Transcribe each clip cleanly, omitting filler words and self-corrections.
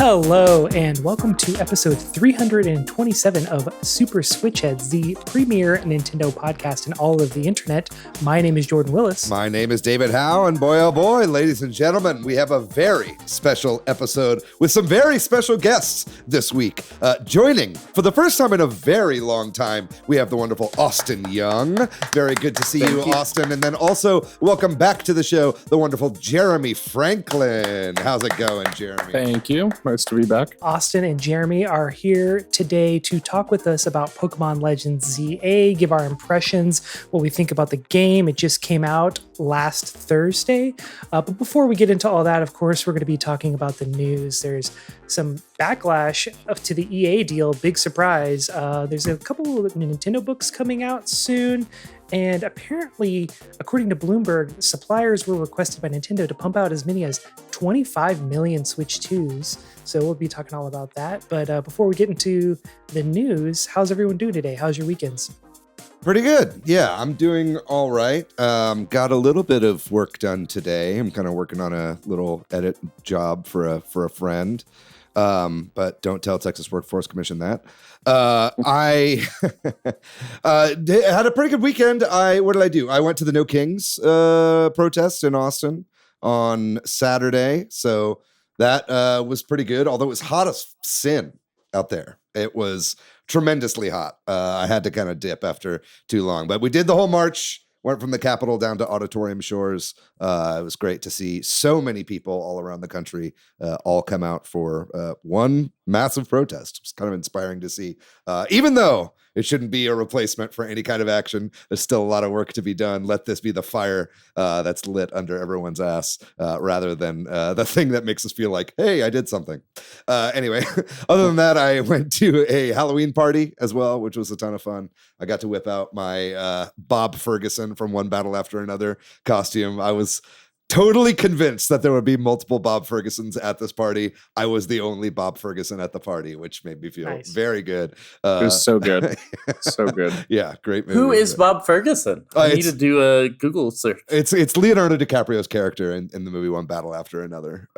Hello, and welcome to episode 327 of Super Switch Headz, the premier Nintendo podcast in all of the internet. My name is Jordan Willis. My name is David Howe, and boy, oh boy, ladies and gentlemen, we have a very special episode with some very special guests this week. Joining, for the first time in a very long time, we have the wonderful Austin Young. Very good to see you, Austin. And then also, welcome back to the show, the wonderful Jeremy Franklin. How's it going, Jeremy? Thank you. Nice to be back. Austin and Jeremy are here today to talk with us about Pokémon Legends ZA, give our impressions, what we think about the game. It just came out last Thursday. But before we get into all that, of course, we're going to be talking about the news. There's some backlash to the EA deal. Big surprise. There's a couple of Nintendo books coming out soon. And apparently, according to Bloomberg, suppliers were requested by Nintendo to pump out as many as 25 million Switch 2s. So we'll be talking all about that. But before we get into the news, how's everyone doing today? How's your weekends? Pretty good. Yeah, I'm doing all right. Got a little bit of work done today. I'm kind of working on a little edit job for a friend. But don't tell Texas Workforce Commission that. I had a pretty good weekend. What did I do? I went to the No Kings protest in Austin on Saturday. So that was pretty good, although it was hot as sin out there. It was tremendously hot. I had to kind of dip after too long. But we did the whole march. Went from the Capitol down to Auditorium Shores. It was great to see so many people all around the country all come out for one massive protest. It was kind of inspiring to see. Even though it shouldn't be a replacement for any kind of action, there's still a lot of work to be done. Let this be the fire that's lit under everyone's ass rather than the thing that makes us feel like, hey, I did something. Anyway, other than that, I went to a Halloween party as well, which was a ton of fun. I got to whip out my Bob Ferguson from One Battle After Another costume. I was totally convinced that there would be multiple Bob Fergusons at this party. I was the only Bob Ferguson at the party, which made me feel very good. It was so good. So good. Yeah, great movie. Who is Bob Ferguson? I need to do a Google search. It's Leonardo DiCaprio's character in the movie One Battle After Another.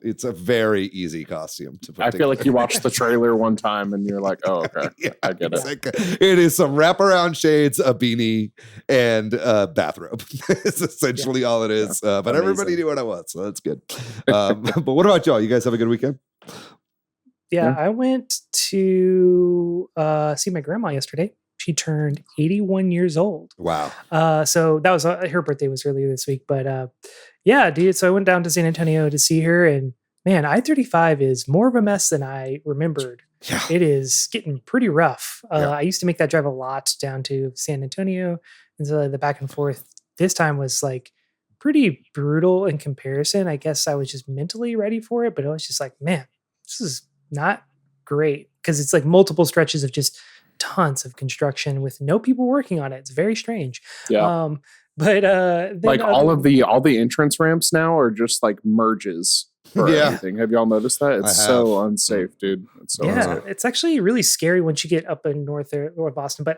It's a very easy costume to put together. I feel like you watched the trailer one time and you're like, oh, okay. Yeah, I get it. Like, it is some wraparound shades, a beanie, and a bathrobe. It's essentially all it is. But everybody knew what I was, so that's good. But what about y'all? You guys have a good weekend? Yeah, I went to see my grandma yesterday. She turned 81 years old. Wow. So that was her birthday was earlier this week. But yeah, dude. So I went down to San Antonio to see her, and man, I-35 is more of a mess than I remembered. Yeah. It is getting pretty rough. Yeah. I used to make that drive a lot down to San Antonio, and so the back and forth this time was like pretty brutal in comparison. I guess I was just mentally ready for it, but I was just like, man, this is not great because it's like multiple stretches of just tons of construction with no people working on it. It's very strange. Yeah. But then like all the entrance ramps now are just like merges for everything. Have y'all noticed that? It's so unsafe, dude. It's so unsafe. It's actually really scary once you get up in North Boston. But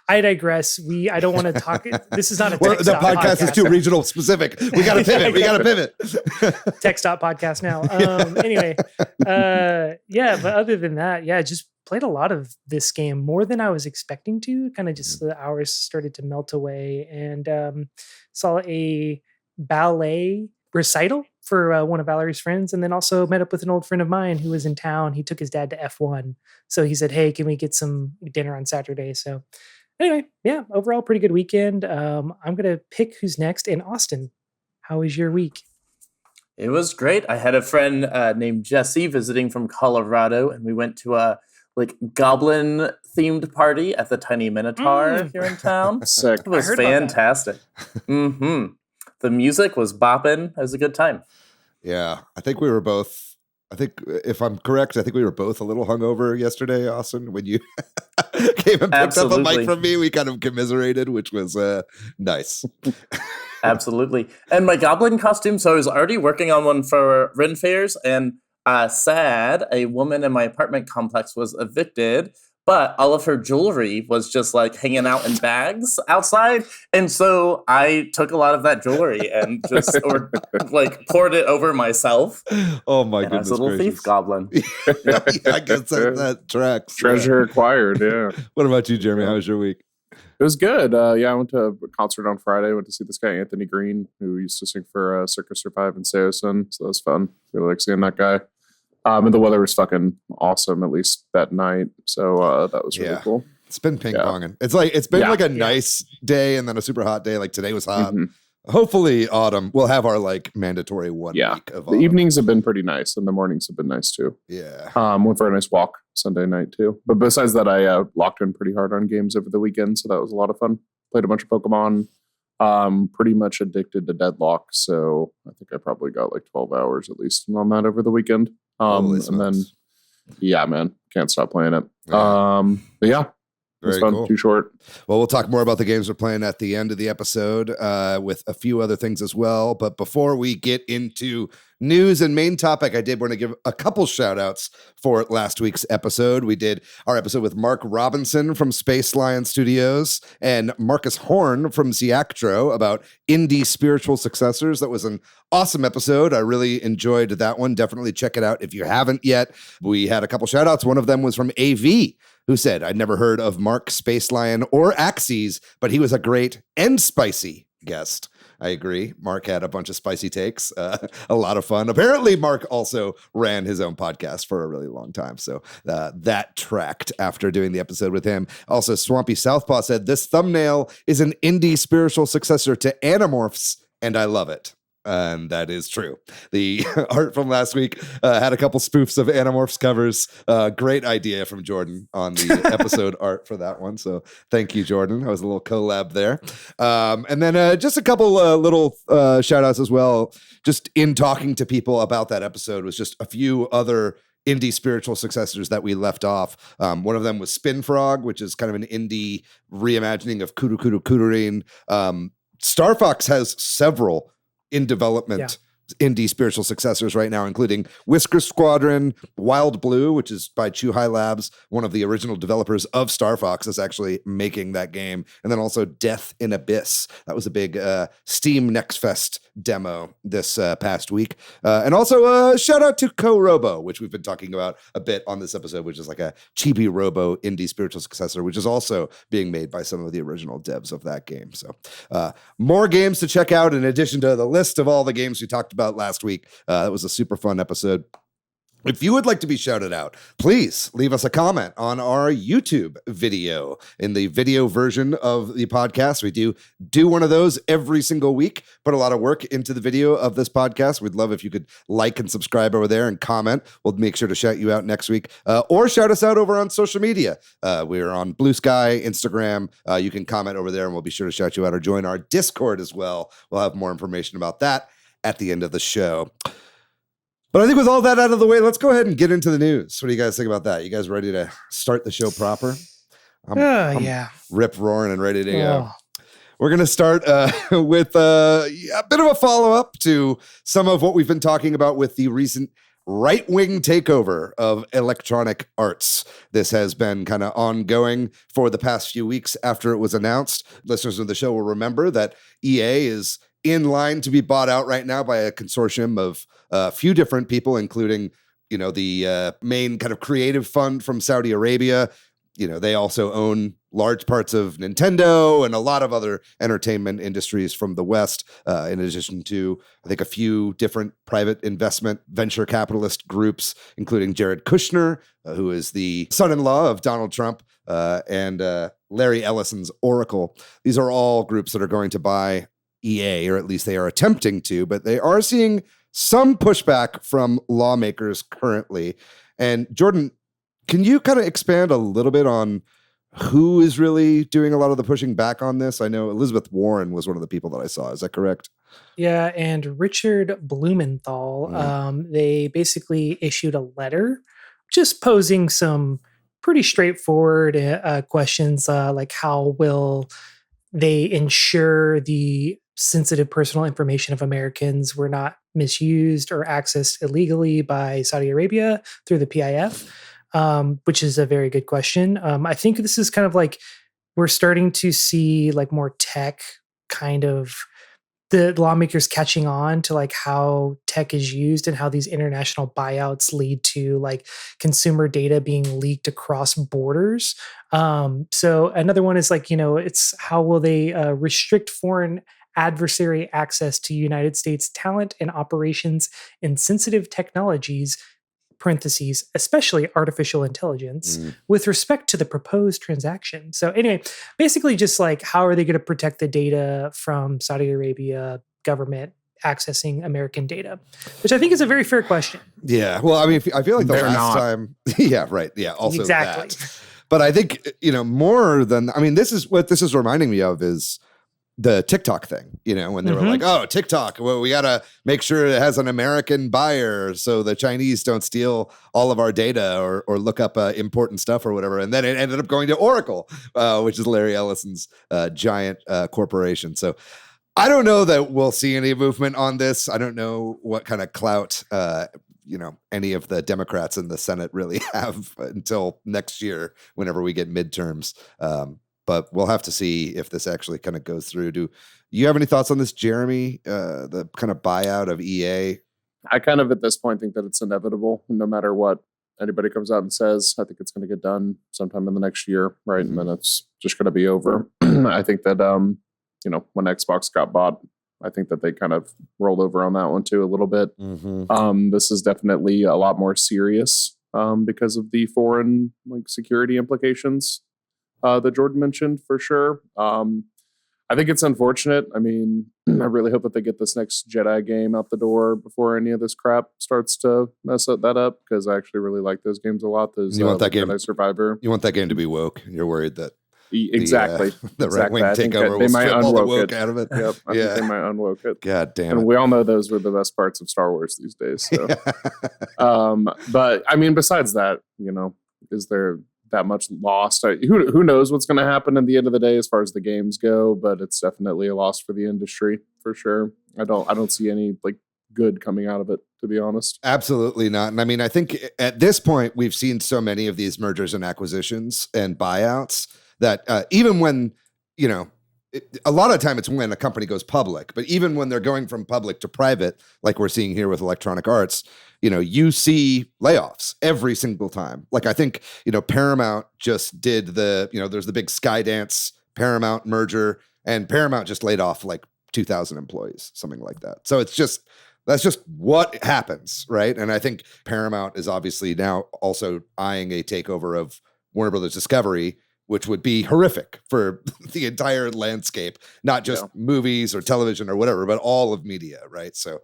I digress. I don't want to talk. This is not a the podcast is too regional specific. We got to pivot. We got to pivot. Tech Stop podcast now. Anyway, but other than that, just played a lot of this game, more than I was expecting to. Kind of just the hours started to melt away, and saw a ballet recital for one of Valerie's friends, and then also met up with an old friend of mine who was in town. He took his dad to F1. So he said, hey, can we get some dinner on Saturday? So anyway, overall pretty good weekend. I'm going to pick who's next. And Austin, how was your week? It was great. I had a friend named Jesse visiting from Colorado, and we went to a goblin themed party at the Tiny Minotaur here in town. Sick. It was fantastic. Mm-hmm. The music was bopping. It was a good time. Yeah, I think if I'm correct, we were both a little hungover yesterday, Austin, when you came and picked up a mic from me. We kind of commiserated, which was nice. Absolutely. And my goblin costume, so I was already working on one for Ren Fairs, and sad, a woman in my apartment complex was evicted but all of her jewelry was just like hanging out in bags outside. And so I took a lot of that jewelry and just like poured it over myself. Oh my goodness. As a little thief goblin. Yeah, I guess that tracks. Treasure acquired, yeah. What about you, Jeremy? How was your week? It was good. I went to a concert on Friday. Went to see this guy, Anthony Green, who used to sing for Circus Survive and Seosin. So that was fun. Really like seeing that guy. And the weather was fucking awesome, at least that night. So that was really cool. It's been ping-ponging. It's been like a nice day and then a super hot day. Like today was hot. Mm-hmm. Hopefully autumn. We'll have our like mandatory 1 week of autumn. The evenings have been pretty nice and the mornings have been nice too. Yeah. Went for a nice walk Sunday night too. But besides that, I locked in pretty hard on games over the weekend. So that was a lot of fun. Played a bunch of Pokemon. Pretty much addicted to Deadlock. So I think I probably got like 12 hours at least on that over the weekend. And then, man, can't stop playing it. But yeah, it was fun. Cool. Too short. Well, we'll talk more about the games we're playing at the end of the episode with a few other things as well. But before we get into news and main topic, I did want to give a couple shout outs for last week's episode. We did our episode with Mark Robinson from Space Lion Studios and Marcus Horn from Ziactro about indie spiritual successors. That was an awesome episode. I really enjoyed that one. Definitely check it out if you haven't yet. We had a couple shout outs. One of them was from AV, who said, I'd never heard of Mark Space Lion or Axes, but he was a great and spicy guest. I agree. Mark had a bunch of spicy takes, a lot of fun. Apparently, Mark also ran his own podcast for a really long time. So that tracked after doing the episode with him. Also, Swampy Southpaw said, this thumbnail is an indie spiritual successor to Animorphs, and I love it. And that is true. The art from last week had a couple spoofs of Animorphs covers. Great idea from Jordan on the episode art for that one. So thank you, Jordan. That was a little collab there. And then just a couple little shout outs as well. Just in talking to people about that episode was just a few other indie spiritual successors that we left off. One of them was Spin Frog, which is kind of an indie reimagining of Kuru Kuru Kururin. Star Fox has several in development indie spiritual successors right now, including Whisker Squadron, Wild Blue, which is by Chuhai Labs, one of the original developers of Star Fox, is actually making that game. And then also Death in Abyss. That was a big Steam Next Fest demo this past week. And also shout out to Co-Robo, which we've been talking about a bit on this episode, which is like a chibi robo indie spiritual successor, which is also being made by some of the original devs of that game. So more games to check out in addition to the list of all the games we talked about last week. That was a super fun episode. If you would like to be shouted out, please leave us a comment on our YouTube video. In the video version of the podcast, we do one of those every single week, put a lot of work into the video of this podcast. We'd love if you could like and subscribe over there and comment. We'll make sure to shout you out next week, or shout us out over on social media. We're on Blue Sky, Instagram. You can comment over there and we'll be sure to shout you out, or join our Discord as well. We'll have more information about that at the end of the show. But I think with all that out of the way, let's go ahead and get into the news. What do you guys think about that? You guys ready to start the show proper? I'm rip roaring and ready to go. We're going to start with a bit of a follow-up to some of what we've been talking about with the recent right-wing takeover of Electronic Arts. This has been kind of ongoing for the past few weeks after it was announced. Listeners of the show will remember that EA is in line to be bought out right now by a consortium of a few different people, including, the main kind of creative fund from Saudi Arabia. They also own large parts of Nintendo and a lot of other entertainment industries from the West, in addition to, I think, a few different private investment venture capitalist groups, including Jared Kushner, who is the son-in-law of Donald Trump, and Larry Ellison's Oracle. These are all groups that are going to buy EA, or at least they are attempting to, but they are seeing some pushback from lawmakers currently. And Jordan, can you kind of expand a little bit on who is really doing a lot of the pushing back on this? I know Elizabeth Warren was one of the people that I saw. Is that correct? Yeah, and Richard Blumenthal, they basically issued a letter just posing some pretty straightforward questions, like how will they ensure the sensitive personal information of Americans were not misused or accessed illegally by Saudi Arabia through the PIF. which is a very good question. I think this is kind of like we're starting to see like more tech kind of the lawmakers catching on to like how tech is used and how these international buyouts lead to like consumer data being leaked across borders. So another one is like, it's how will they restrict foreign adversary access to United States talent and operations in sensitive technologies, parentheses, especially artificial intelligence, with respect to the proposed transaction. So anyway, basically just like how are they going to protect the data from Saudi Arabia government accessing American data, which I think is a very fair question. Yeah. Well, I mean, I feel like the They're last not. time. Yeah, right. Yeah. Also Exactly. that. But I think, more than, this is what this is reminding me of is the TikTok thing, when they were like, oh, TikTok, well, we got to make sure it has an American buyer so the Chinese don't steal all of our data or look up important stuff or whatever. And then it ended up going to Oracle, which is Larry Ellison's giant corporation. So I don't know that we'll see any movement on this. I don't know what kind of clout, any of the Democrats in the Senate really have until next year, whenever we get midterms. But we'll have to see if this actually kind of goes through. Do you have any thoughts on this, Jeremy? The kind of buyout of EA? I kind of at this point think that it's inevitable. No matter what anybody comes out and says, I think it's going to get done sometime in the next year, right? And then it's just going to be over. I think that, when Xbox got bought, I think that they kind of rolled over on that one too a little bit. This is definitely a lot more serious because of the foreign security implications that Jordan mentioned for sure. I think it's unfortunate. I mean, I really hope that they get this next Jedi game out the door before any of this crap starts to mess that up, because I actually really like those games a lot. Those You want that game? Jedi Survivor. You want that game to be woke. You're worried that Exactly. the right-wing I think takeover they will might strip all the unwoke woke it. out of it. Yep. I think they might unwoke it. God damn And it. we all know those were the best parts of Star Wars these days. So, but I mean, besides that, is there that much lost? Who knows what's going to happen at the end of the day as far as the games go? But it's definitely a loss for the industry for sure. I don't see any good coming out of it, to be honest. Absolutely not. And I mean, I think at this point, we've seen so many of these mergers and acquisitions and buyouts that even when, a lot of time it's when a company goes public, but even when they're going from public to private, like we're seeing here with Electronic Arts, you see layoffs every single time. Like I think, Paramount just did there's the big Skydance Paramount merger, and Paramount just laid off 2,000 employees, something like that. So that's just what happens, right? And I think Paramount is obviously now also eyeing a takeover of Warner Brothers Discovery, which would be horrific for the entire landscape, not just movies or television or whatever, but all of media, right? So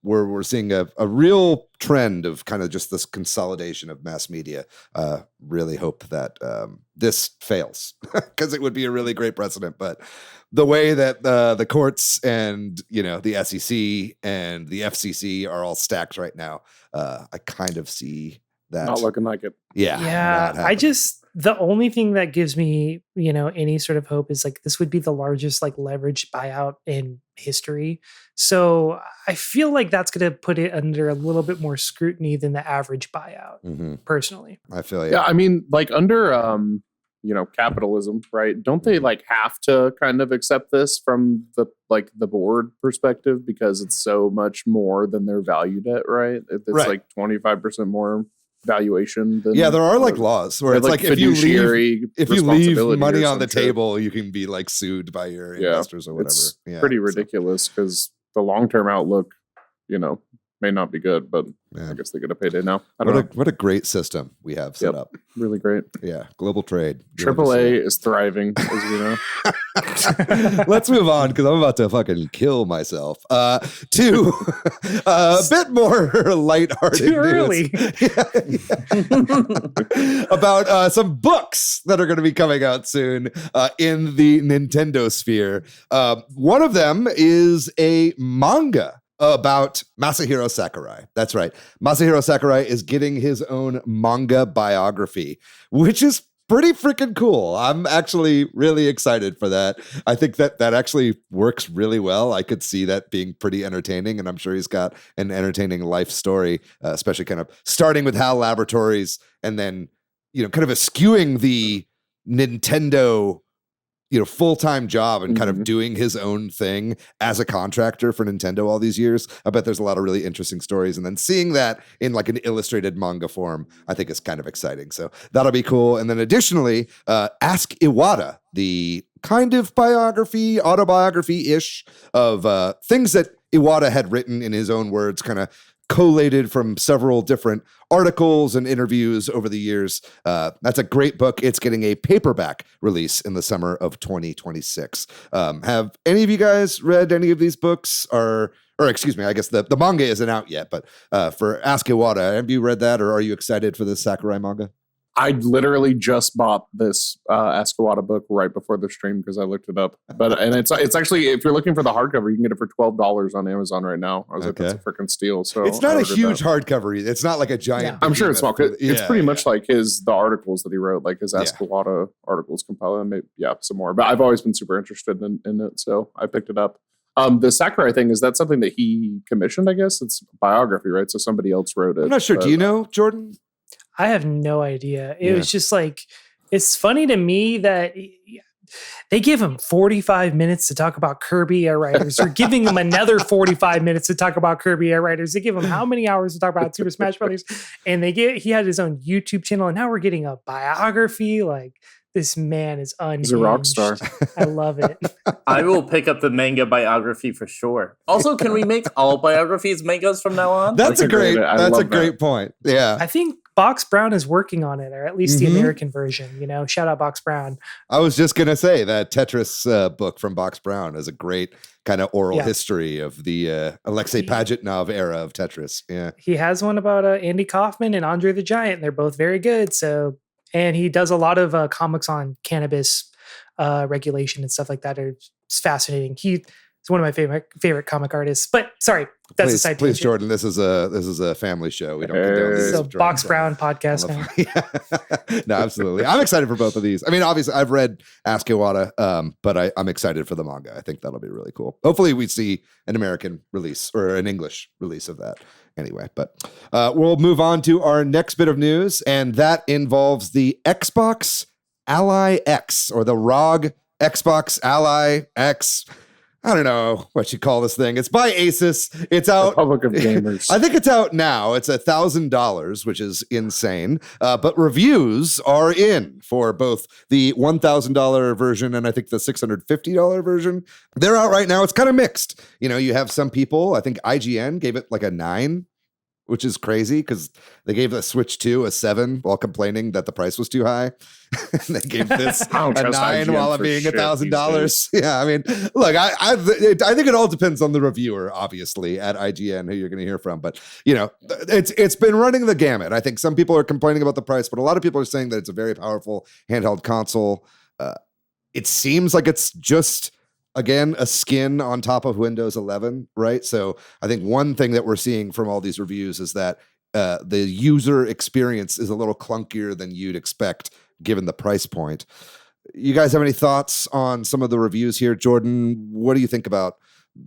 we're seeing a real trend of kind of just this consolidation of mass media. Really hope that this fails, because it would be a really great precedent. But the way that the courts and the SEC and the FCC are all stacked right now, I kind of see that Not looking like it. Yeah. The only thing that gives me, any sort of hope is this would be the largest leveraged buyout in history. So I feel like that's going to put it under a little bit more scrutiny than the average buyout, personally. I feel Yeah, I mean, under capitalism, right? Don't they have to kind of accept this from the board perspective, because it's so much more than they're valued at, right? If it's 25% more valuation than there are laws where it's if you leave money on the table, you can be sued by your investors or whatever. It's pretty ridiculous, because the long-term outlook, may not be good, but I guess they get a payday now. What a great system we have set up. Really great. Yeah, global trade. AAA is thriving, as we know. Let's move on, because I'm about to fucking kill myself. To a bit more lighthearted Too early. About some books that are going to be coming out soon in the Nintendo sphere. One of them is a manga about Masahiro Sakurai. That's right. Masahiro Sakurai is getting his own manga biography, which is pretty freaking cool. I'm actually really excited for that. I think that actually works really well. I could see that being pretty entertaining, and I'm sure he's got an entertaining life story, especially kind of starting with HAL Laboratories and then, kind of eschewing the Nintendo full-time job and kind of doing his own thing as a contractor for Nintendo all these years. I bet there's a lot of really interesting stories. And then seeing that in like an illustrated manga form, I think is kind of exciting. So that'll be cool. And then additionally, Ask Iwata, the kind of biography, autobiography-ish of things that Iwata had written in his own words, kind of collated from several different articles and interviews over the years. That's a great book. It's getting a paperback release in the summer of 2026. Have any of you guys read any of these books? Or excuse me, I guess the manga isn't out yet, but for Ask Iwata, have you read that, or are you excited for this Sakurai manga? I literally just bought this Ask Iwata book right before the stream because I looked it up. And it's actually, if you're looking for the hardcover, you can get it for $12 on Amazon right now. I was like, that's a freaking steal. So it's not a huge hardcover. It's not like a giant. I'm sure it's small. It's pretty much like the articles that he wrote, like his Ask Iwata articles compiled, and maybe some more. But I've always been super interested in it, so I picked it up. The Sakurai thing, is that something that he commissioned? I guess it's biography, right? So somebody else wrote it. I'm not sure. Do you know, Jordan? I have no idea. It was just like, it's funny to me that they give him 45 minutes to talk about Kirby Air Riders. They're giving him another 45 minutes to talk about Kirby Air Riders. They give him how many hours to talk about Super Smash Brothers? And he had his own YouTube channel, and now we're getting a biography. Like, this man is unhinged. He's a rock star. I love it. I will pick up the manga biography for sure. Also, can we make all biographies mangas from now on? That's a great point. Yeah. I think Box Brown is working on it, or at least the American version. Shout out Box Brown. I was just going to say that Tetris book from Box Brown is a great kind of oral history of the Alexei Pajitnov era of Tetris. Yeah. He has one about Andy Kaufman and Andre the Giant, and they're both very good. So, and he does a lot of comics on cannabis regulation and stuff like that. It's fascinating. He's one of my favorite comic artists. But sorry, that's a side please, tangent. Jordan. This is a family show. We don't condone these. So Box Brown podcast now. No, absolutely. I'm excited for both of these. I mean, obviously, I've read Ask Iwata, but I'm excited for the manga. I think that'll be really cool. Hopefully, we see an American release or an English release of that. Anyway, but we'll move on to our next bit of news, and that involves the Xbox Ally X, or the ROG Xbox Ally X. I don't know what you call this thing. It's by Asus. It's out. Republic of Gamers. I think it's out now. It's $1,000, which is insane. But reviews are in for both the $1,000 version and I think the $650 version. They're out right now. It's kind of mixed. You have some people, I think IGN gave it like a 9, which is crazy because they gave the Switch 2 a 7 while complaining that the price was too high. They gave this a 9 while it being $1,000. Yeah, I mean, look, I think it all depends on the reviewer, obviously, at IGN, who you're going to hear from. But it's been running the gamut. I think some people are complaining about the price, but a lot of people are saying that it's a very powerful handheld console. It seems like it's just, again, a skin on top of Windows 11, right? So I think one thing that we're seeing from all these reviews is that the user experience is a little clunkier than you'd expect given the price point. You guys have any thoughts on some of the reviews here? Jordan, what do you think about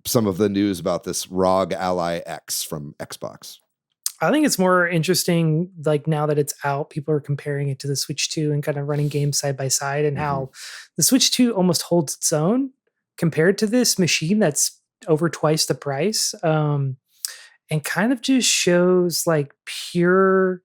some of the news about this ROG Ally X from Xbox? I think it's more interesting, like now that it's out, people are comparing it to the Switch 2 and kind of running games side by side, and how the Switch 2 almost holds its own compared to this machine that's over twice the price, and kind of just shows like pure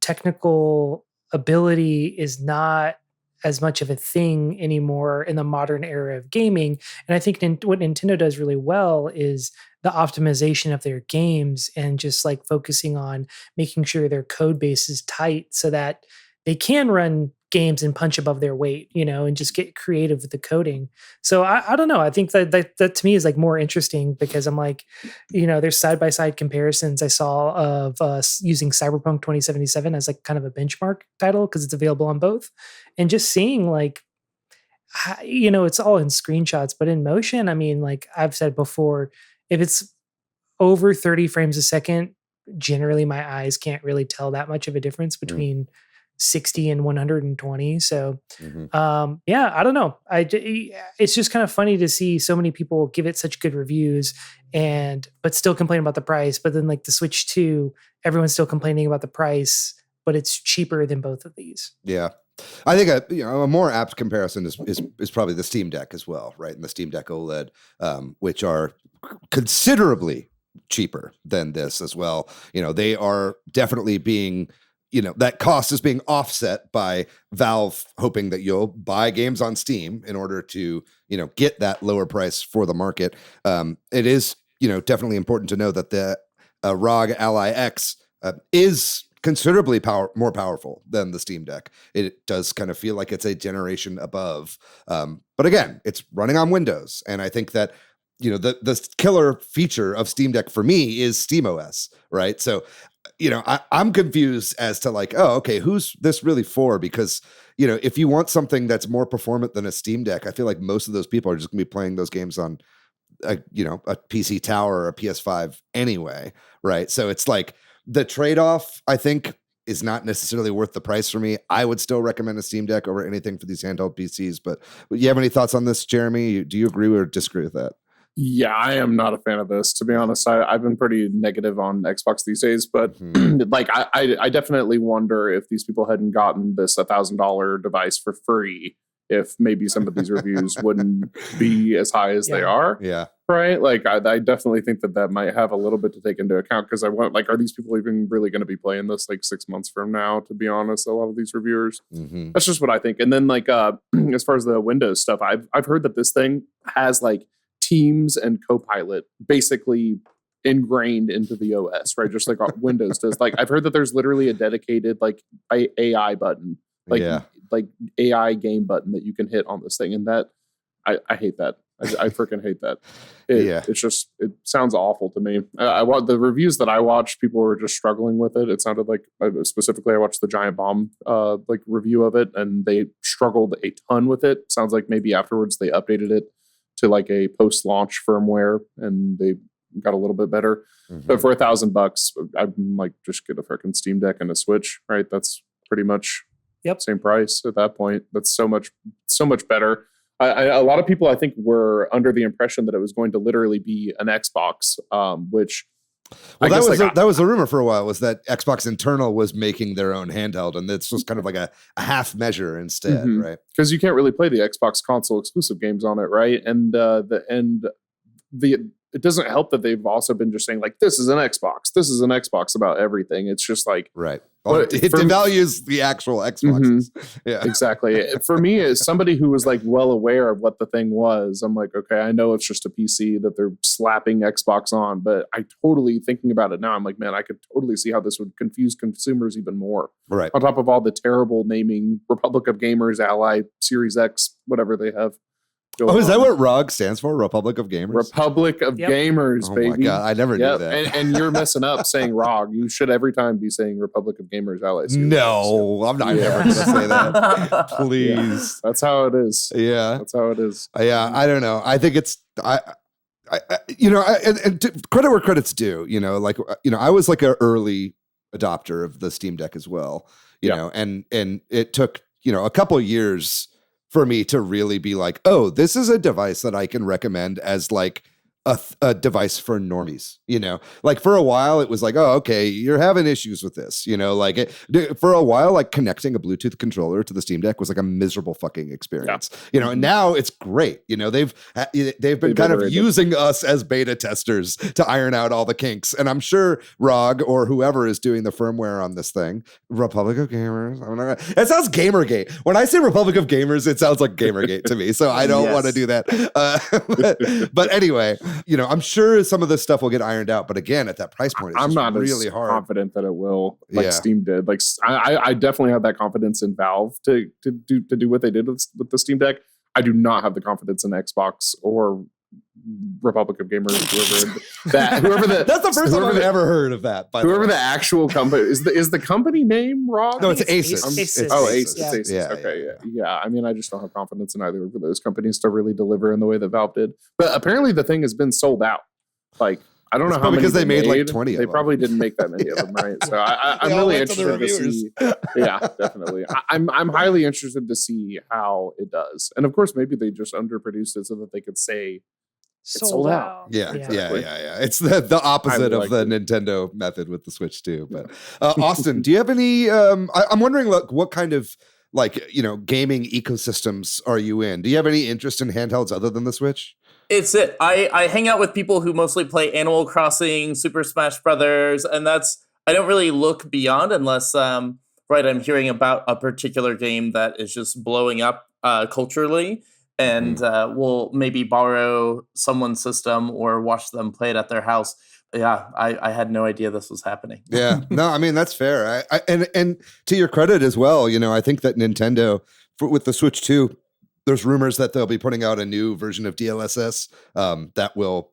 technical ability is not as much of a thing anymore in the modern era of gaming. And I think what Nintendo does really well is the optimization of their games and just like focusing on making sure their code base is tight so that they can run games and punch above their weight, and just get creative with the coding. So I don't know. I think that to me is like more interesting because I'm like, there's side-by-side comparisons I saw of using Cyberpunk 2077 as like kind of a benchmark title because it's available on both. And just seeing like, it's all in screenshots, but in motion, I mean, like I've said before, if it's over 30 frames a second, generally my eyes can't really tell that much of a difference between 60 and 120. So Mhm. yeah, I don't know. It's just kind of funny to see so many people give it such good reviews but still complain about the price. But then like the Switch 2, everyone's still complaining about the price, but it's cheaper than both of these. Yeah. I think a more apt comparison is probably the Steam Deck as well, right? And the Steam Deck OLED, which are considerably cheaper than this as well. They are definitely being, that cost is being offset by Valve hoping that you'll buy games on Steam in order to, get that lower price for the market. It is, definitely important to know that the ROG Ally X is considerably more powerful than the Steam Deck. It does kind of feel like it's a generation above. But again, it's running on Windows. And I think that, the killer feature of Steam Deck for me is SteamOS, right? So, I'm confused as to like, oh, okay, who's this really for? Because, if you want something that's more performant than a Steam Deck, I feel like most of those people are just gonna be playing those games on a PC Tower or a PS5 anyway, right? So it's like, the trade-off, I think, is not necessarily worth the price for me. I would still recommend a Steam Deck over anything for these handheld PCs. But you have any thoughts on this, Jeremy? Do you agree or disagree with that? Yeah, I am not a fan of this. To be honest, I've been pretty negative on Xbox these days. But like, I definitely wonder if these people hadn't gotten this $1,000 device for free, if maybe some of these reviews wouldn't be as high as they are. Yeah. Right. Like, I definitely think that might have a little bit to take into account, because I want, like, are these people even really going to be playing this like 6 months from now? To be honest, a lot of these reviewers, that's just what I think. And then like, as far as the Windows stuff, I've heard that this thing has like Teams and Copilot basically ingrained into the OS, right? Just like Windows does. Like, I've heard that there's literally a dedicated like AI button, like AI game button that you can hit on this thing, and that I hate that. I freaking hate that. It's just, it sounds awful to me. I want the reviews that I watched, people were just struggling with it. It sounded like, specifically, I watched the Giant Bomb like review of it, and they struggled a ton with it. Sounds like maybe afterwards they updated it to like a post-launch firmware, and they got a little bit better. But for $1,000, I'm like, just get a freaking Steam Deck and a Switch, right? That's pretty much same price at that point. That's so much better. A lot of people, I think, were under the impression that it was going to literally be an Xbox, which that was a rumor for a while, was that Xbox internal was making their own handheld, and this was kind of like a half measure instead, right? Because you can't really play the Xbox console exclusive games on it, right? And it doesn't help that they've also been just saying like, this is an Xbox about everything. It's just like, right. It devalues the actual Xboxes. Yeah, exactly. For me, as somebody who was like well aware of what the thing was, I'm like, okay, I know it's just a PC that they're slapping Xbox on, but I totally, thinking about it now, I'm like, man, I could totally see how this would confuse consumers even more. Right. On top of all the terrible naming, Republic of Gamers, Ally, Series X, whatever they have. Is that what ROG stands for? Republic of Gamers? Republic of Gamers, baby. Oh my God, I never knew that. And you're messing up saying ROG. You should every time be saying Republic of Gamers Allies. No, I'm not ever going to say that. Please. Yeah, that's how it is. Yeah. That's how it is. Yeah, I don't know. I think it's... credit where credit's due, I was like an early adopter of the Steam Deck as well, you know, and it took, a couple of years for me to really be like, oh, this is a device that I can recommend as like a device for normies, like for a while it was like, oh, okay, you're having issues with this, for a while, like connecting a Bluetooth controller to the Steam Deck was like a miserable fucking experience, and now it's great. They've been kind of using us as beta testers to iron out all the kinks. And I'm sure ROG or whoever is doing the firmware on this thing, Republic of Gamers, it sounds Gamergate. When I say Republic of Gamers, it sounds like Gamergate to me. So I don't want to do that. But anyway, I'm sure some of this stuff will get ironed out, but again, at that price point, it's not really hard. Confident that it will, like Steam did. Like I definitely have that confidence in Valve to do what they did with the Steam Deck. I do not have the confidence in Xbox or Republic of Gamers, that's the first time I've ever heard of that. Whoever the actual company is the company name ROG? No, it's Asus. Asus. Asus. Yeah. Okay, yeah. I mean, I just don't have confidence in either of those companies to really deliver in the way that Valve did. But apparently, the thing has been sold out. Like, I don't know how probably many because they made like 20 of They them. probably didn't make that many of them, right? So I'm They all really went to the interested to see. Yeah, definitely. I'm highly interested to see how it does. And of course, maybe they just underproduced it so that they could say it's sold out. Yeah, Exactly. yeah. It's the opposite of the Nintendo method with the Switch 2. But Austin, do you have any? I'm wondering, like, what kind of gaming ecosystems are you in? Do you have any interest in handhelds other than the Switch? It's it. I hang out with people who mostly play Animal Crossing, Super Smash Brothers, and I don't really look beyond unless I'm hearing about a particular game that is just blowing up culturally, and we'll maybe borrow someone's system or watch them play it at their house. Yeah, I had no idea this was happening. Yeah, no, I mean that's fair. And to your credit as well, I think that Nintendo with the Switch 2, there's rumors that they'll be putting out a new version of DLSS that will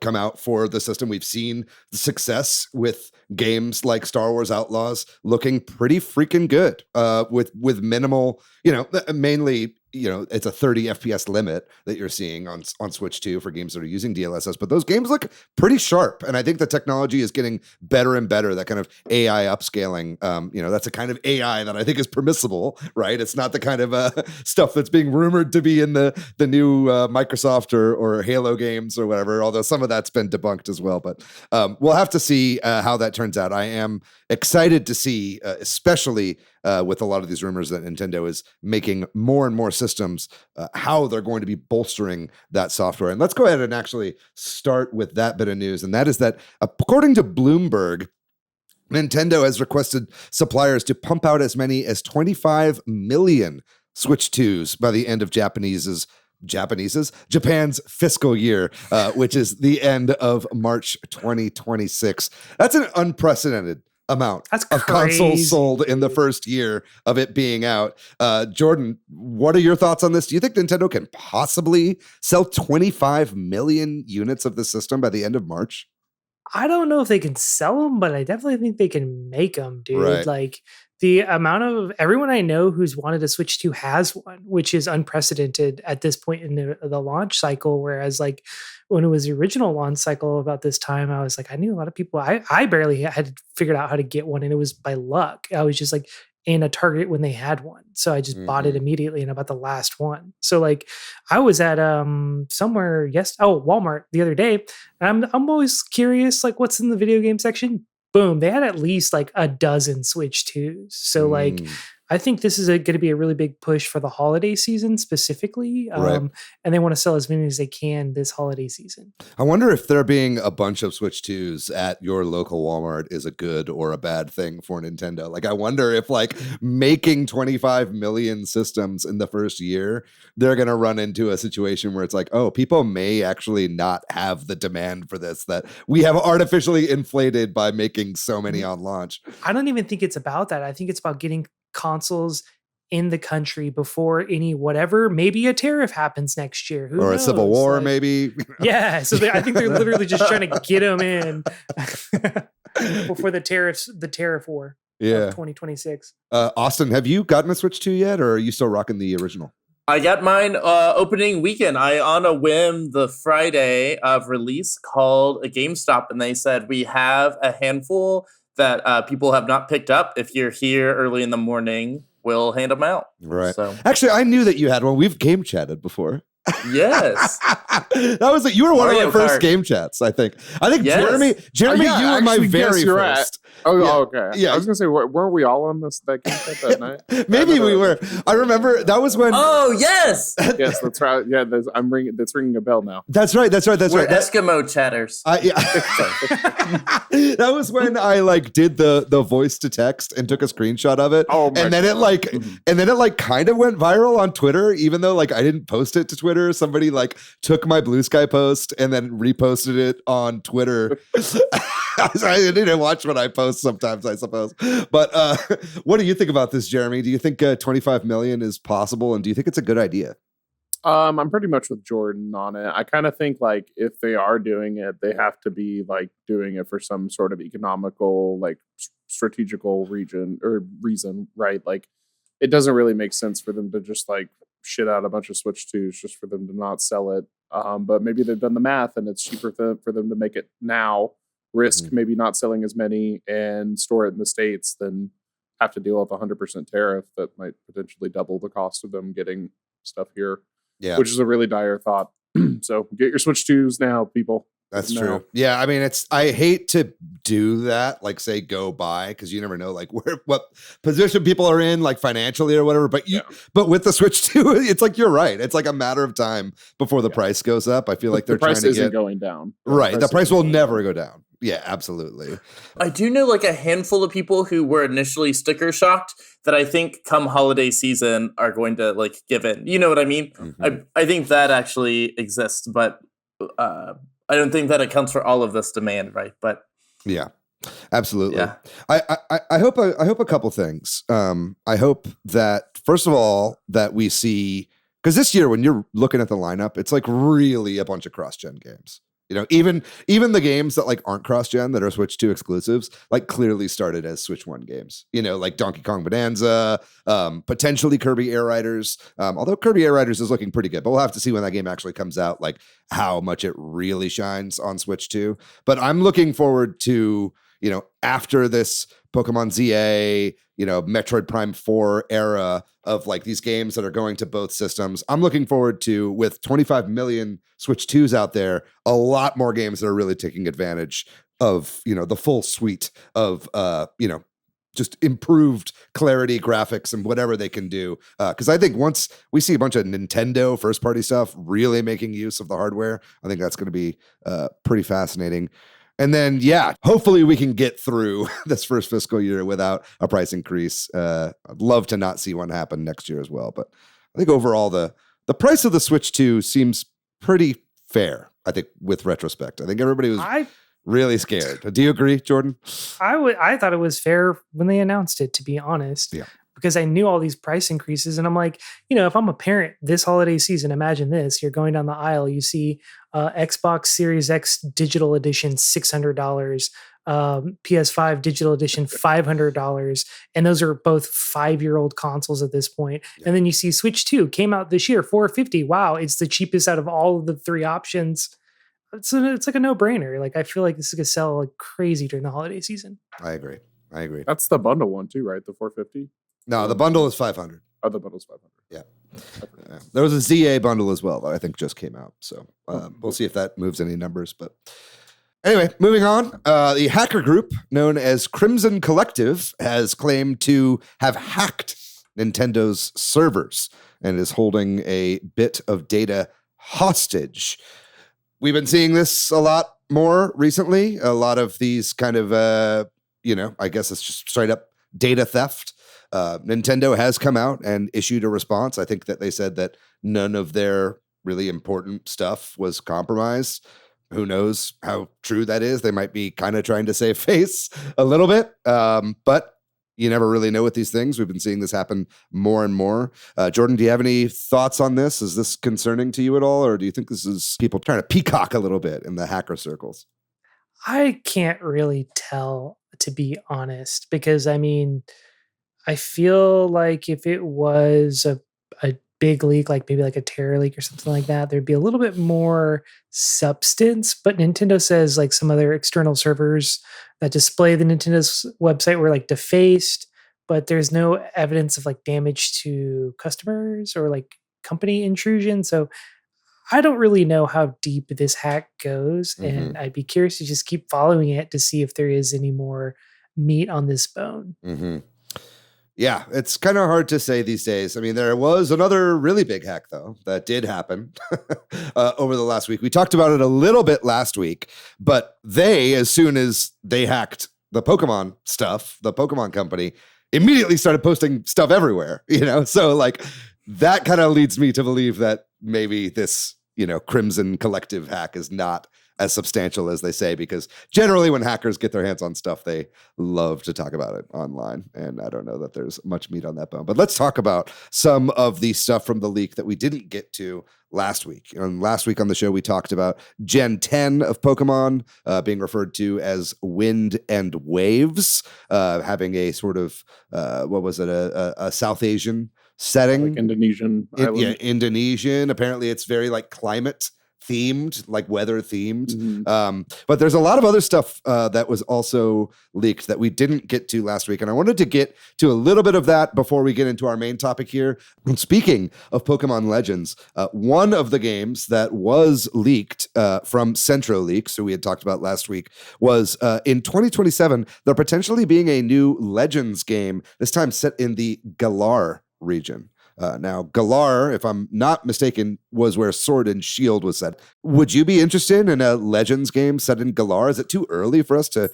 come out for the system. We've seen the success with games like Star Wars Outlaws looking pretty freaking good with minimal, mainly, it's a 30 FPS limit that you're seeing on Switch 2 for games that are using DLSS, but those games look pretty sharp. And I think the technology is getting better and better. That kind of AI upscaling, that's a kind of AI that I think is permissible, right? It's not the kind of stuff that's being rumored to be in the new Microsoft or Halo games or whatever, although some of that's been debunked as well. But we'll have to see how that turns out. I am excited to see, especially with a lot of these rumors that Nintendo is making more and more systems, how they're going to be bolstering that software. And let's go ahead and actually start with that bit of news. And that is that according to Bloomberg, Nintendo has requested suppliers to pump out as many as 25 million Switch 2s by the end of Japan's fiscal year, which is the end of March 2026. That's an unprecedented amount of consoles sold in the first year of it being out. Jordan, what are your thoughts on this? Do you think Nintendo can possibly sell 25 million units of the system by the end of March? I don't know if they can sell them, but I definitely think they can make them, dude. Right. Like the amount of everyone I know who's wanted to Switch 2 has one, which is unprecedented at this point in the launch cycle. Whereas like when it was the original launch cycle about this time, I was like, I knew a lot of people. I barely had figured out how to get one, and it was by luck. I was just like in a Target when they had one, so I just bought it immediately and about the last one. So like I was at somewhere Walmart the other day, and I'm always curious like what's in the video game section. Boom, they had at least like a dozen Switch 2s. So like I think this is going to be a really big push for the holiday season specifically. And they want to sell as many as they can this holiday season. I wonder if there being a bunch of Switch 2s at your local Walmart is a good or a bad thing for Nintendo. Like, I wonder if like making 25 million systems in the first year, they're going to run into a situation where it's like, oh, people may actually not have the demand for this that we have artificially inflated by making so many on launch. I don't even think it's about that. I think it's about getting consoles in the country before any whatever, maybe a tariff happens next year. Who knows? A civil war, maybe. Yeah. So I think they're literally just trying to get them in before the tariff war of 2026. Austin, have you gotten a Switch 2 yet, or are you still rocking the original? I got mine opening weekend. On a whim, the Friday of release, called a GameStop, and they said, we have a handful that people have not picked up. If you're here early in the morning, we'll hand them out. Right. So. Actually, I knew that you had one. We've game chatted before. Yes. That was it. You were one of my first game chats, I think. Yes. Jeremy, you were my very first. Okay. Yeah, I was gonna say, weren't we all on that game chat that night? Maybe we were. I remember that was when. Oh yes. Yes, that's right. Yeah, that's ringing a bell now. That's right. We're Eskimo chatters. That was when I like did the voice to text and took a screenshot of it. Oh my and then it kind of went viral on Twitter, even though like I didn't post it to Twitter. Somebody like took my Blue Sky post and then reposted it on Twitter. I didn't watch what I post sometimes, I suppose. But what do you think about this, Jeremy? Do you think 25 million is possible, and do you think it's a good idea? I'm pretty much with Jordan on it. I kind of think like if they are doing it, they have to be like doing it for some sort of economical, like strategical reason, right? Like it doesn't really make sense for them to just like shit out a bunch of Switch 2s just for them to not sell it. But maybe they've done the math and it's cheaper for them to make it now, risk maybe not selling as many and store it in the States than have to deal with a 100% tariff that might potentially double the cost of them getting stuff here, which is a really dire thought. So get your Switch 2s now, people. That's true. Yeah, I mean, I hate to do that, like say go buy, because you never know like what position people are in, like financially or whatever. But but with the Switch 2, it's like you're right. It's like a matter of time before the price goes up. I feel like they're price trying to isn't going down. Right. The price will never go down. Yeah, absolutely. I do know like a handful of people who were initially sticker shocked that I think come holiday season are going to like give in. You know what I mean? I think that actually exists, but I don't think that accounts for all of this demand, right? But yeah, absolutely. Yeah. I hope a couple things. I hope that first of all that we see, because this year when you're looking at the lineup, it's like really a bunch of cross-gen games. You know, even the games that like aren't cross-gen that are Switch 2 exclusives, like clearly started as Switch 1 games. You know, like Donkey Kong Bonanza, potentially Kirby Air Riders. Although Kirby Air Riders is looking pretty good, but we'll have to see when that game actually comes out, like how much it really shines on Switch 2. But I'm looking forward to, you know, after this Pokemon ZA, you know, Metroid Prime 4 era of like these games that are going to both systems. I'm looking forward to, with 25 million Switch 2s out there, a lot more games that are really taking advantage of, you know, the full suite of, you know, just improved clarity, graphics, and whatever they can do. Because I think once we see a bunch of Nintendo first-party stuff really making use of the hardware, I think that's going to be pretty fascinating. And then, yeah, hopefully we can get through this first fiscal year without a price increase. I'd love to not see one happen next year as well. But I think overall, the price of the Switch 2 seems pretty fair, I think, with retrospect. I think everybody was really scared. Do you agree, Jordan? I thought it was fair when they announced it, to be honest. Yeah. Because I knew all these price increases, and I'm like, you know, if I'm a parent this holiday season, imagine this: you're going down the aisle, you see Xbox Series X Digital Edition $600, PS5 Digital Edition $500, and those are both 5-year-old consoles at this point. Yeah. And then you see Switch 2 came out this year, $450. Wow, it's the cheapest out of all of the three options. It's like a no-brainer. Like I feel like this is gonna sell like crazy during the holiday season. I agree. That's the bundle one too, right? The $450. No, the bundle is $500. Oh, the bundle's $500. Yeah. There was a ZA bundle as well that I think just came out. So we'll see if that moves any numbers. But anyway, moving on. The hacker group known as Crimson Collective has claimed to have hacked Nintendo's servers and is holding a bit of data hostage. We've been seeing this a lot more recently. A lot of these kind of, you know, I guess it's just straight up data theft. Nintendo has come out and issued a response. I think that they said that none of their really important stuff was compromised. Who knows how true that is? They might be kind of trying to save face a little bit, but you never really know with these things. We've been seeing this happen more and more. Jordan, do you have any thoughts on this? Is this concerning to you at all? Or do you think this is people trying to peacock a little bit in the hacker circles? I can't really tell, to be honest, because I mean, I feel like if it was a big leak, like maybe like a terror leak or something like that, there'd be a little bit more substance. But Nintendo says like some other external servers that display the Nintendo's website were like defaced, but there's no evidence of like damage to customers or like company intrusion. So I don't really know how deep this hack goes, and I'd be curious to just keep following it to see if there is any more meat on this bone. Yeah, it's kind of hard to say these days. I mean, there was another really big hack, though, that did happen over the last week. We talked about it a little bit last week, but as soon as they hacked the Pokemon stuff, the Pokemon company immediately started posting stuff everywhere, you know? So, like, that kind of leads me to believe that maybe this, you know, Crimson Collective hack is not as substantial as they say, because generally when hackers get their hands on stuff, they love to talk about it online. And I don't know that there's much meat on that bone. But let's talk about some of the stuff from the leak that we didn't get to last week. And last week on the show, we talked about Gen 10 of Pokemon being referred to as Wind and Waves, having a sort of, a South Asian setting. Like Indonesian island. Yeah, Indonesian. Apparently, it's very like climate themed, like weather themed. But there's a lot of other stuff that was also leaked that we didn't get to last week. And I wanted to get to a little bit of that before we get into our main topic here. And speaking of Pokemon Legends, one of the games that was leaked from Centro Leaks, who we had talked about last week, was in 2027, there potentially being a new Legends game, this time set in the Galar region. Now, Galar, if I'm not mistaken, was where Sword and Shield was set. Would you be interested in a Legends game set in Galar? Is it too early for us to,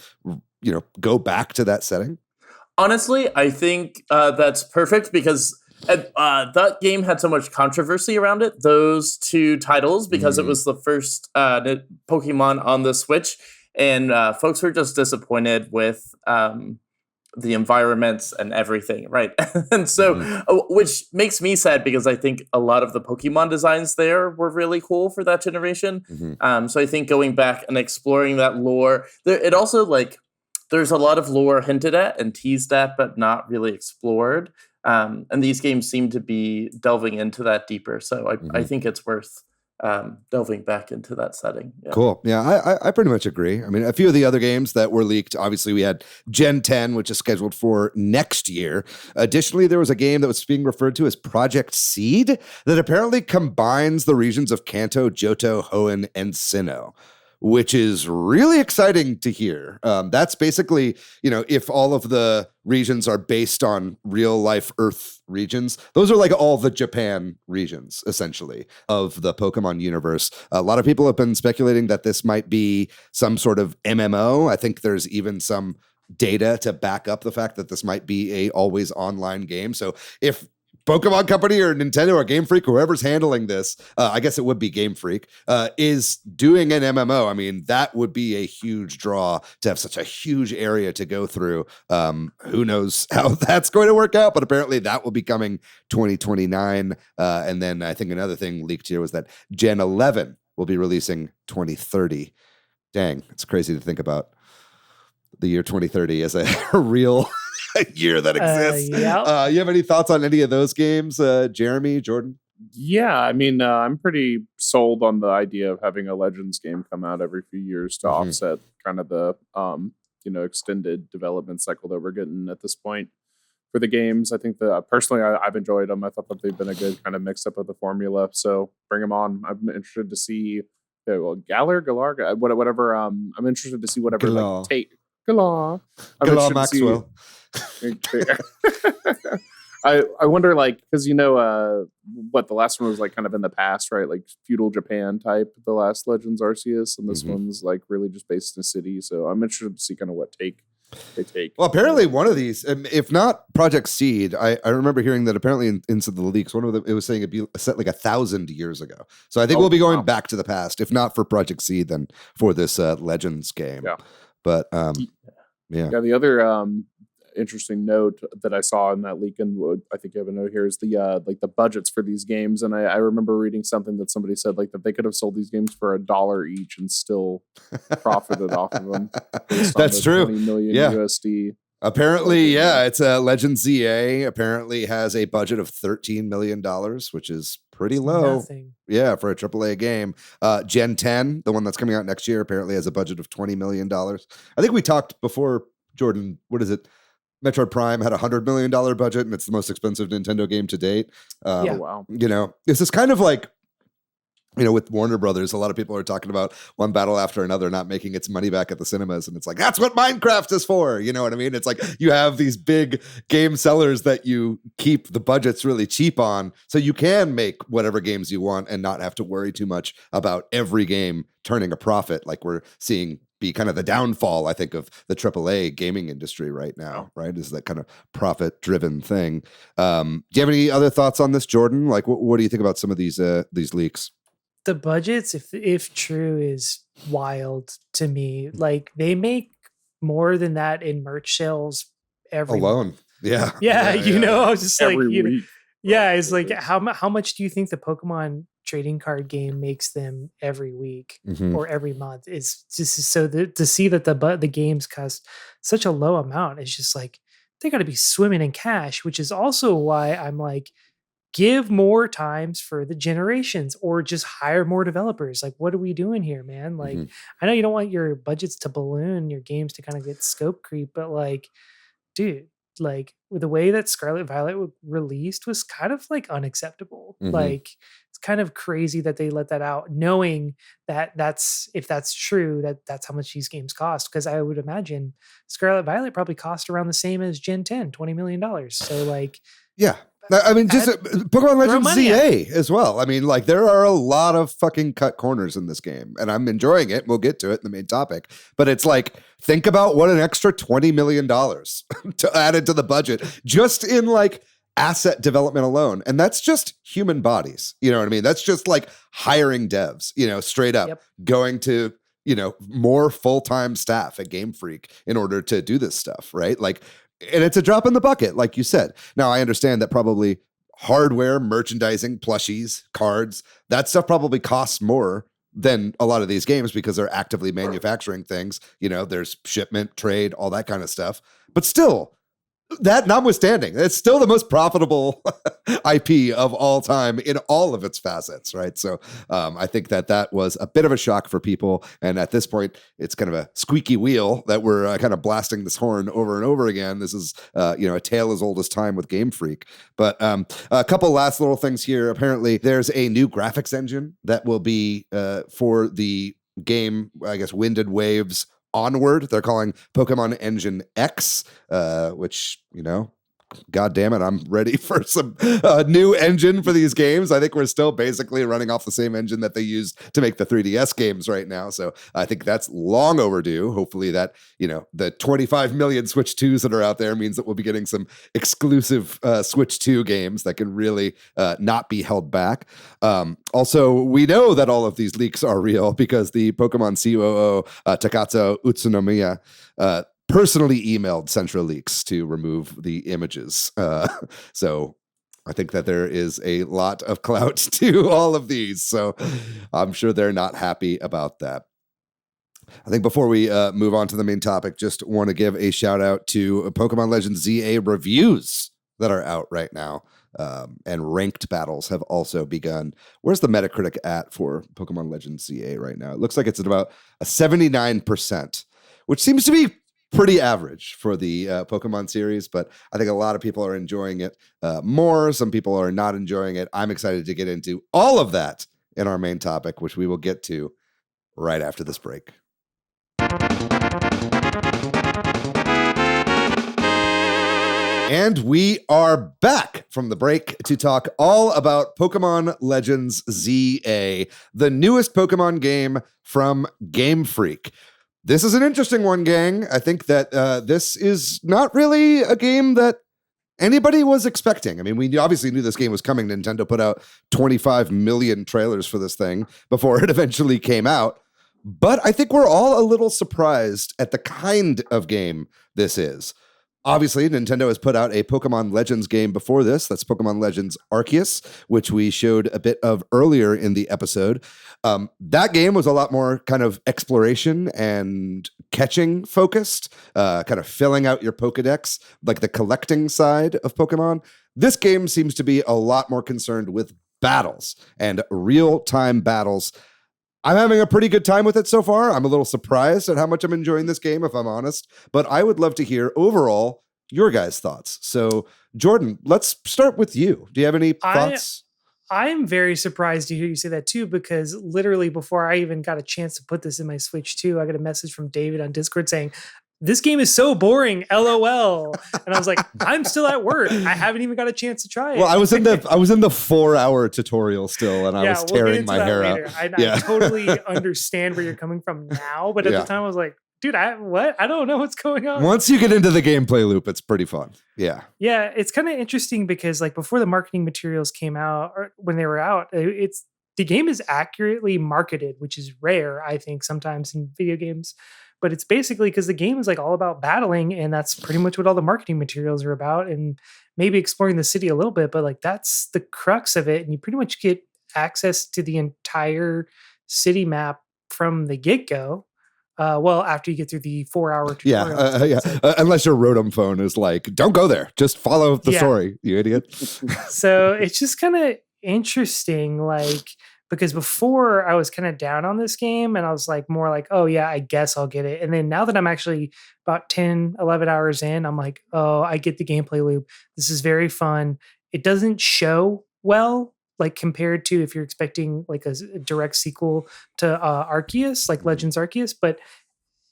go back to that setting? Honestly, I think that's perfect because that game had so much controversy around it. Those two titles, because it was the first Pokemon on the Switch, and folks were just disappointed with the environments and everything, right? And so, which makes me sad because I think a lot of the Pokemon designs there were really cool for that generation. So I think going back and exploring that lore, it also there's a lot of lore hinted at and teased at, but not really explored. And these games seem to be delving into that deeper. So I think it's worth delving back into that setting. Yeah. Cool. Yeah, I pretty much agree. I mean, a few of the other games that were leaked, obviously we had Gen 10, which is scheduled for next year. Additionally, there was a game that was being referred to as Project Seed that apparently combines the regions of Kanto, Johto, Hoenn, and Sinnoh, which is really exciting to hear. That's basically, if all of the regions are based on real life Earth regions, those are like all the Japan regions, essentially, of the Pokemon universe. A lot of people have been speculating that this might be some sort of MMO. I think there's even some data to back up the fact that this might be a always online game. So if Pokemon Company or Nintendo or Game Freak, whoever's handling this, I guess it would be Game Freak, is doing an MMO. I mean, that would be a huge draw to have such a huge area to go through. Who knows how that's going to work out, but apparently that will be coming 2029. And then I think another thing leaked here was that Gen 11 will be releasing 2030. Dang, it's crazy to think about the year 2030 as a real year that exists. You have any thoughts on any of those games, Jeremy, Jordan? Yeah, I mean, I'm pretty sold on the idea of having a Legends game come out every few years to offset kind of the extended development cycle that we're getting at this point for the games. I think that personally, I've enjoyed them. I thought that they've been a good kind of mix up of the formula. So bring them on. I'm interested to see, Galar, whatever. I'm interested to see whatever Galar. Galar. Galar Maxwell. I wonder, because what the last one was kind of in the past, right? Like feudal Japan type, the last Legends Arceus, and this one's really just based in a city. So I'm interested to see kind of what take they take. Well, apparently one of these, if not Project Seed, I remember hearing that apparently in some of the leaks, one of them, it was saying it'd be set 1,000 years ago. So I think we'll be going back to the past, if not for Project Seed, then for this Legends game. Yeah. But yeah. The other interesting note that I saw in that leak, and I think you have a note here, is the budgets for these games. And I remember reading something that somebody said that they could have sold these games for $1 each and still profited off of them. That's true. 20 million USD. Apparently, it's Legends ZA apparently has a budget of $13 million, which is pretty low. Nothing. Yeah, for a AAA game. Gen 10, the one that's coming out next year, apparently has a budget of $20 million. I think we talked before, Jordan, what is it? Metroid Prime had a $100 million budget, and it's the most expensive Nintendo game to date. Oh, wow. This is kind of like, with Warner Brothers, a lot of people are talking about one battle after another not making its money back at the cinemas. And it's like, that's what Minecraft is for. You know what I mean? It's like you have these big game sellers that you keep the budgets really cheap on, so you can make whatever games you want and not have to worry too much about every game turning a profit, like we're seeing be kind of the downfall, I think, of the AAA gaming industry right now, right? Is that kind of profit-driven thing. Do you have any other thoughts on this, Jordan? Like, what do you think about some of these leaks? The budgets, if true, is wild to me. Like, they make more than that in merch sales every alone. month. Yeah. I was just every week. It's like how much do you think the Pokemon trading card game makes them every week or every month? It's just so to see that the games cost such a low amount. It's just like they got to be swimming in cash, which is also why I'm like, give more times for the generations or just hire more developers. Like, what are we doing here, man? Like, I know you don't want your budgets to balloon, your games to kind of get scope creep, but like, dude, like with the way that Scarlet Violet released was kind of like unacceptable. Like, it's kind of crazy that they let that out, knowing that if that's true, that's how much these games cost. Because I would imagine Scarlet Violet probably cost around the same as Gen 10, $20 million. So like, yeah. I mean, just Pokemon Legends money ZA as well. I mean, like, there are a lot of fucking cut corners in this game, and I'm enjoying it. We'll get to it in the main topic. But it's like, think about what an extra $20 million to added to the budget just in like asset development alone. And that's just human bodies. You know what I mean? That's just like hiring devs, you know, straight up going to, you know, more full-time staff at Game Freak in order to do this stuff, right? Like, and it's a drop in the bucket, like you said. Now, I understand that probably hardware, merchandising, plushies, cards, that stuff probably costs more than a lot of these games because they're actively manufacturing things. You know, there's shipment, trade, all that kind of stuff. But still, that notwithstanding, it's still the most profitable IP of all time in all of its facets, right? So I think that was a bit of a shock for people. And at this point, it's kind of a squeaky wheel that we're kind of blasting this horn over and over again. This is, you know, a tale as old as time with Game Freak. But a couple last little things here. Apparently, there's a new graphics engine that will be for the game, I guess, Wind and Waves Onward. They're calling Pokemon Engine X, which, you know, God damn it, I'm ready for some new engine for these games. I think we're still basically running off the same engine that they used to make the 3DS games right now. So I think that's long overdue. Hopefully that, you know, the 25 million Switch 2s that are out there means that we'll be getting some exclusive Switch 2 games that can really not be held back. Also, we know that all of these leaks are real because the Pokemon COO, Takatsu Utsunomiya, personally emailed Central Leaks to remove the images. So I think that there is a lot of clout to all of these. So I'm sure they're not happy about that. I think before we move on to the main topic, just want to give a shout out to Pokemon Legends ZA reviews that are out right now. And ranked battles have also begun. Where's the Metacritic at for Pokemon Legends ZA right now? It looks like it's at about a 79%, which seems to be pretty average for the Pokemon series, but I think a lot of people are enjoying it more. Some people are not enjoying it. I'm excited to get into all of that in our main topic, which we will get to right after this break. And we are back from the break to talk all about Pokemon Legends ZA, the newest Pokemon game from Game Freak. This is an interesting one, gang. I think that this is not really a game that anybody was expecting. I mean, we obviously knew this game was coming. Nintendo put out 25 million trailers for this thing before it eventually came out. But I think we're all a little surprised at the kind of game this is. Obviously, Nintendo has put out a Pokemon Legends game before this. That's Pokemon Legends Arceus, which we showed a bit of earlier in the episode. That game was a lot more kind of exploration and catching focused, kind of filling out your Pokedex, like the collecting side of Pokemon. This game seems to be a lot more concerned with battles and real-time battles. I'm having a pretty good time with it so far. I'm a little surprised at how much I'm enjoying this game, if I'm honest, but I would love to hear overall your guys' thoughts. So, Jordan, let's start with you. Do you have any thoughts? I'm very surprised to hear you say that too, because literally before I even got a chance to put this in my Switch 2, I got a message from David on Discord saying, "This game is so boring, LOL." And I was like, I'm still at work. I haven't even got a chance to try it. Well, I was in the 4-hour tutorial still, and I was tearing my hair out. I totally understand where you're coming from now, but at the time I was like, dude, I don't know what's going on. Once you get into the gameplay loop, it's pretty fun. Yeah. Yeah, it's kind of interesting because like before the marketing materials came out, or when they were out, the game is accurately marketed, which is rare, I think, sometimes in video games. But it's basically because the game is like all about battling, and that's pretty much what all the marketing materials are about, and maybe exploring the city a little bit, but like that's the crux of it. And you pretty much get access to the entire city map from the get-go. Well, after you get through the 4-hour Yeah, tutorial. unless your Rotom phone is like, don't go there, just follow the story, you idiot. So it's just kind of interesting, like, because before I was kind of down on this game and I was like more like, oh yeah, I guess I'll get it. And then now that I'm actually about 10, 11 hours in, I'm like, oh, I get the gameplay loop. This is very fun. It doesn't show well, like compared to if you're expecting like a direct sequel to Arceus, like Legends Arceus, but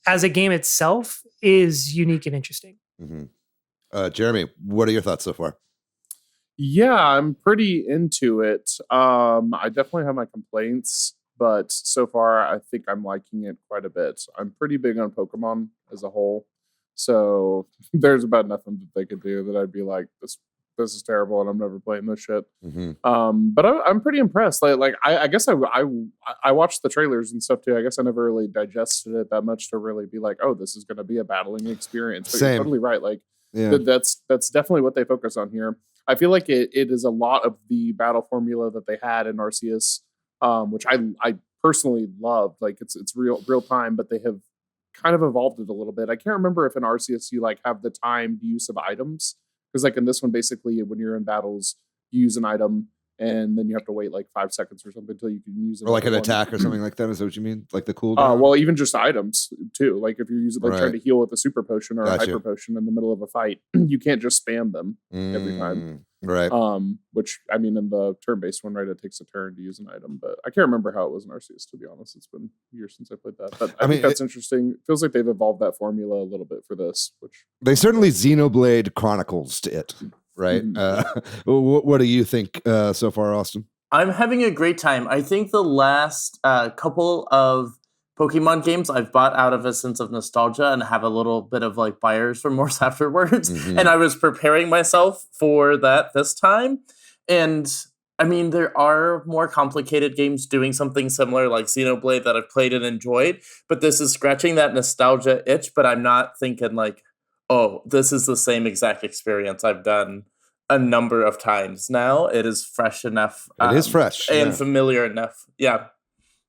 as a game itself is unique and interesting. Jeremy, what are your thoughts so far? Yeah, I'm pretty into it. I definitely have my complaints, but so far I think I'm liking it quite a bit. I'm pretty big on Pokemon as a whole, so there's about nothing that they could do that I'd be like, this is terrible and I'm never playing this shit. But I'm pretty impressed. I guess I watched the trailers and stuff too. I guess I never really digested it that much to really be like, oh, this is going to be a battling experience. But Same. You're totally right. Like that's definitely what they focus on here. I feel like it is a lot of the battle formula that they had in Arceus, which I personally loved. Like it's real time, but they have kind of evolved it a little bit. I can't remember if in Arceus you like have the timed use of items. Because like in this one, basically, when you're in battles, you use an item, and then you have to wait like 5 seconds or something until you can use it. Or like an attack or something like that. Is that what you mean? Like the cooldown? Well, even just items too. Like if you're using trying to heal with a super potion or a hyper potion in the middle of a fight, you can't just spam them every time. Right. Which I mean, in the turn-based one, right, it takes a turn to use an item. But I can't remember how it was in Arceus, to be honest. It's been years since I played that. But I think that's interesting. It feels like they've evolved that formula a little bit for this. Which they certainly Xenoblade Chronicles to it, right? What do you think so far, Austin? I'm having a great time. I think the last couple of Pokemon games I've bought out of a sense of nostalgia and have a little bit of like buyer's remorse afterwards. And I was preparing myself for that this time. And I mean, there are more complicated games doing something similar like Xenoblade that I've played and enjoyed, but this is scratching that nostalgia itch, but I'm not thinking like, oh, this is the same exact experience I've done a number of times now. It is fresh enough. It is fresh. And familiar enough. Yeah.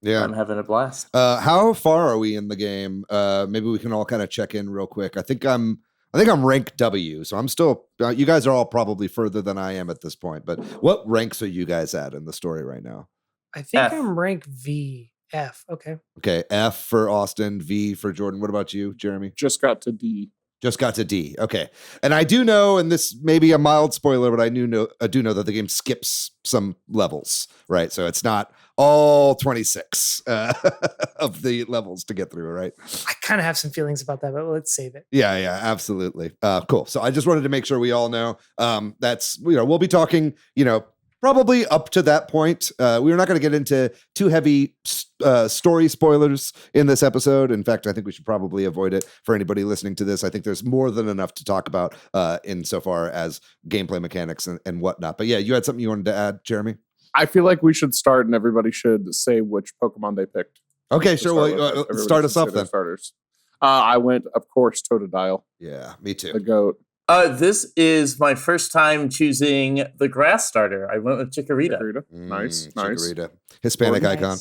Yeah, I'm having a blast. How far are we in the game? Maybe we can all kind of check in real quick. I think I'm rank W, so I'm still. You guys are all probably further than I am at this point. But what ranks are you guys at in the story right now? I think I'm rank V. F. Okay. Okay. F for Austin. V for Jordan. What about you, Jeremy? Just got to D. Just got to D. Okay. And I do know, and this may be a mild spoiler, but I do know that the game skips some levels, right? So it's not all 26 of the levels to get through, right? I kind of have some feelings about that, but let's save it. Yeah, absolutely. Cool. So I just wanted to make sure we all know that's, we'll be talking, probably up to that point. We're not going to get into too heavy story spoilers in this episode. In fact, I think we should probably avoid it for anybody listening to this. I think there's more than enough to talk about insofar as gameplay mechanics and whatnot. But yeah, you had something you wanted to add, Jeremy? I feel like we should start and everybody should say which Pokemon they picked. Okay, sure. Well, start us off then. Starters. I went, of course, Totodile. Yeah, me too. The GOAT. This is my first time choosing the grass starter. I went with Chikorita. Nice. Chikorita. Hispanic icon.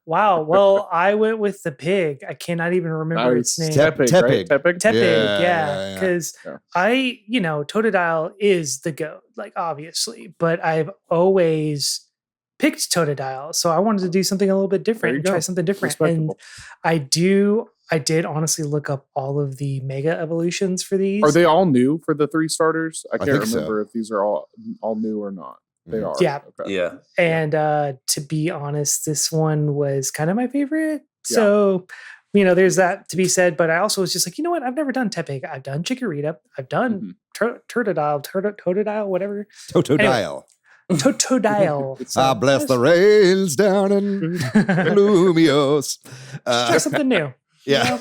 Wow. Well, I went with the pig. I cannot even remember its name. Tepig, right? Tepig, yeah. Because Totodile is the GOAT, like obviously, but I've always picked Totodile, so I wanted to do something a little bit different and try something different. And I did honestly look up all of the mega evolutions for these. Are they all new for the 3 starters? I can't remember if these are all new or not. They are. Yeah. Okay. Yeah. And to be honest, this one was kind of my favorite. Yeah. So, there's that to be said. But I also was just like, you know what? I've never done Tepig. I've done Chikorita. I've done Totodile, whatever. Totodile. Totodile. Bless the rails down in Lumios. Try something new. Yeah.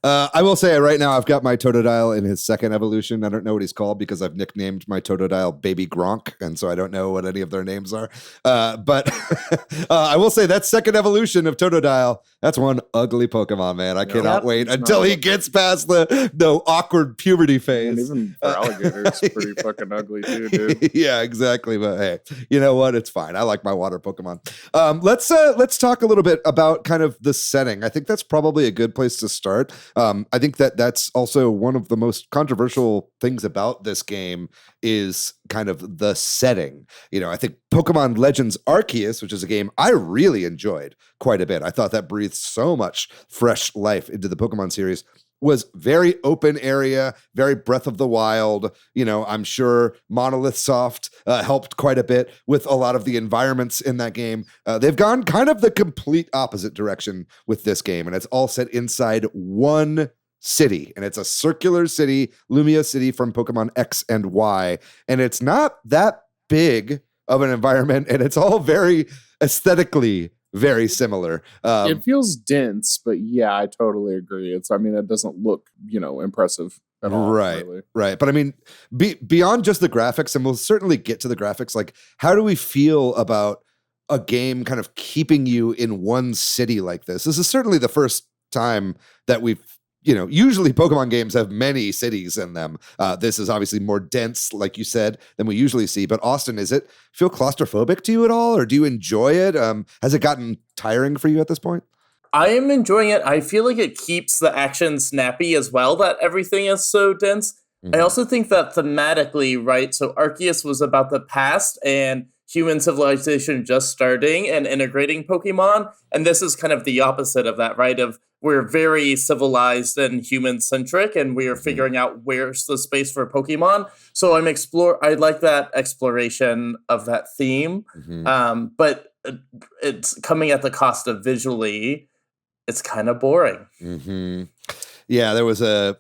I will say right now, I've got my Totodile in his second evolution. I don't know what he's called because I've nicknamed my Totodile Baby Gronk, and so I don't know what any of their names are. But I will say that second evolution of Totodile That's one ugly Pokemon, man. I cannot wait He's until not he gets past the awkward puberty phase. And even for alligators, pretty fucking ugly too, dude. Yeah, exactly. But hey, you know what? It's fine. I like my water Pokemon. Let's talk a little bit about kind of the setting. I think that's probably a good place to start. I think that's also one of the most controversial things about this game is kind of the setting. You know, I think Pokemon Legends Arceus, which is a game I really enjoyed quite a bit. I thought that breathed so much fresh life into the Pokemon series. Was very open area, very Breath of the Wild. You know, I'm sure Monolith Soft helped quite a bit with a lot of the environments in that game. They've gone kind of the complete opposite direction with this game, and it's all set inside one city, and it's a circular city, Lumia City from Pokemon X and Y, and it's not that big of an environment, and it's all very aesthetically very similar. It feels dense, but yeah, I totally agree. It doesn't look, impressive at all. Right, really. right. But I mean, beyond just the graphics, and we'll certainly get to the graphics, like how do we feel about a game kind of keeping you in one city like this? This is certainly the first time that we've, usually Pokemon games have many cities in them. This is obviously more dense, like you said, than we usually see. But Austin, is it feel claustrophobic to you at all? Or do you enjoy it? Has it gotten tiring for you at this point? I am enjoying it. I feel like it keeps the action snappy as well, that everything is so dense. I also think that thematically, right, so Arceus was about the past and human civilization just starting and integrating Pokemon. And this is kind of the opposite of that, right? We're very civilized and human-centric, and we are figuring out where's the space for Pokemon. So I like that exploration of that theme. But it's coming at the cost of visually, it's kind of boring. Yeah, there was a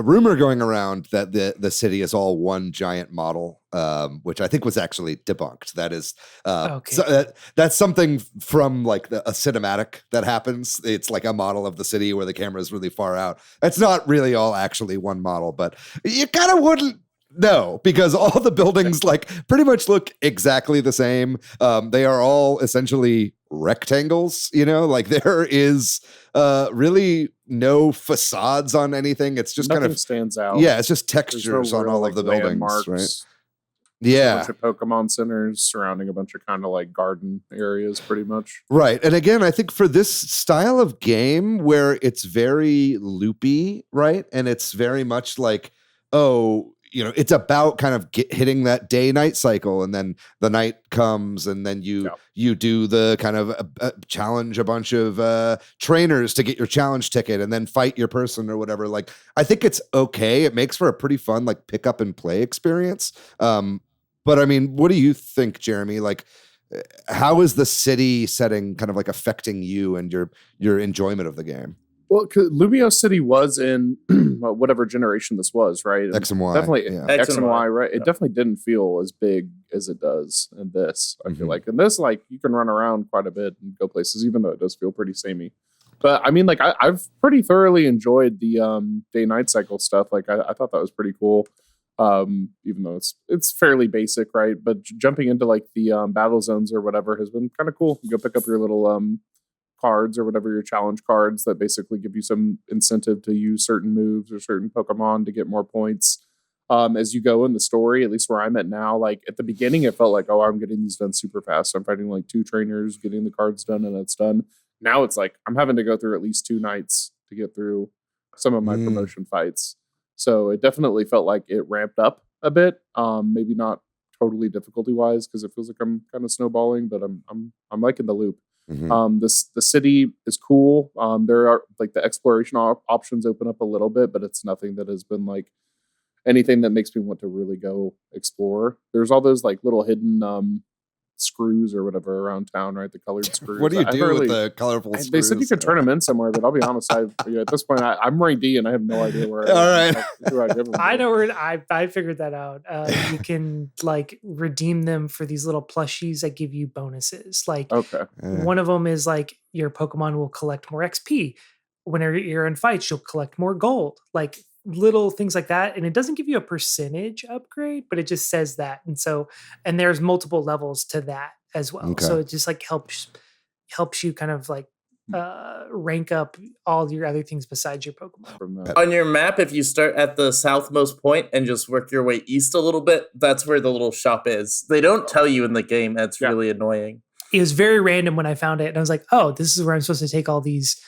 rumor going around that the city is all one giant model, which I think was actually debunked. That is, that's something from like a cinematic that happens. It's like a model of the city where the camera is really far out. It's not really all actually one model, but you kind of wouldn't know because all the buildings like pretty much look exactly the same. They are all essentially rectangles, like there is really no facades on anything. It's just Nothing kind of stands out. Yeah, it's just textures on all of the buildings, right? Yeah. A bunch of Pokemon centers surrounding a bunch of kind of like garden areas, pretty much. Right. And again, I think for this style of game where it's very loopy, right? And it's very much like, it's about kind of hitting that day-night cycle, and then the night comes, and then you do the kind of challenge a bunch of trainers to get your challenge ticket, and then fight your person or whatever. Like, I think it's okay. It makes for a pretty fun like pick up and play experience. But I mean, what do you think, Jeremy? Like, how is the city setting kind of like affecting you and your enjoyment of the game? Well, Lumio City was in whatever generation this was, right? X and Y. Definitely X and and Y, Y, right? It definitely didn't feel as big as it does in this, I feel like. In this, like, you can run around quite a bit and go places, even though it does feel pretty samey. But, I mean, like, I've pretty thoroughly enjoyed the day-night cycle stuff. Like, I thought that was pretty cool, even though it's fairly basic, right? But jumping into, like, the battle zones or whatever has been kind of cool. You go pick up your little cards or whatever, your challenge cards that basically give you some incentive to use certain moves or certain Pokemon to get more points as you go in the story. At least where I'm at now, like at the beginning it felt like, oh, I'm getting these done super fast, so I'm fighting like 2 trainers, getting the cards done, and it's done. Now it's like I'm having to go through at least 2 nights to get through some of my promotion fights. So it definitely felt like it ramped up a bit, maybe not totally difficulty wise, because it feels like I'm kind of snowballing, but I'm liking the loop. The city is cool. There are like the exploration options open up a little bit, but it's nothing that has been like anything that makes me want to really go explore. There's all those like little hidden screws or whatever around town, right? The colored screws. What do you do with the colorful screws? They said you could turn them in somewhere, but I'll be honest, at this point, I'm rank D and I have no idea where. All right. I know where I figured that out. You can like redeem them for these little plushies that give you bonuses. Like, one of them is like your Pokemon will collect more XP. Whenever you're in fights, you'll collect more gold. Like little things like that, and it doesn't give you a percentage upgrade, but it just says that. And there's multiple levels to that as well. So it just like helps you kind of like rank up all your other things besides your Pokemon. From that. On your map, if you start at the southmost point and just work your way east a little bit, that's where the little shop is. They don't tell you in the game. That's really annoying. It was very random when I found it, and I was like, "Oh, this is where I'm supposed to take all these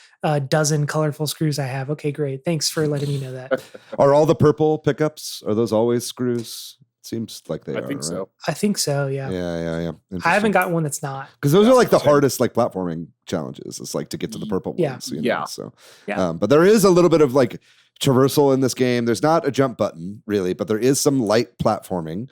dozen colorful screws I have." Okay, great. Thanks for letting me know that. Are all the purple pickups, are those always screws? Seems like they are. I think so. I think so. Yeah. Yeah. I haven't gotten one that's not. Because those are like the hardest like platforming challenges. It's like to get to the purple Yeah. ones. You know? Yeah. So, Yeah. but there is a little bit of like traversal in this game. There's not a jump button really, but there is some light platforming.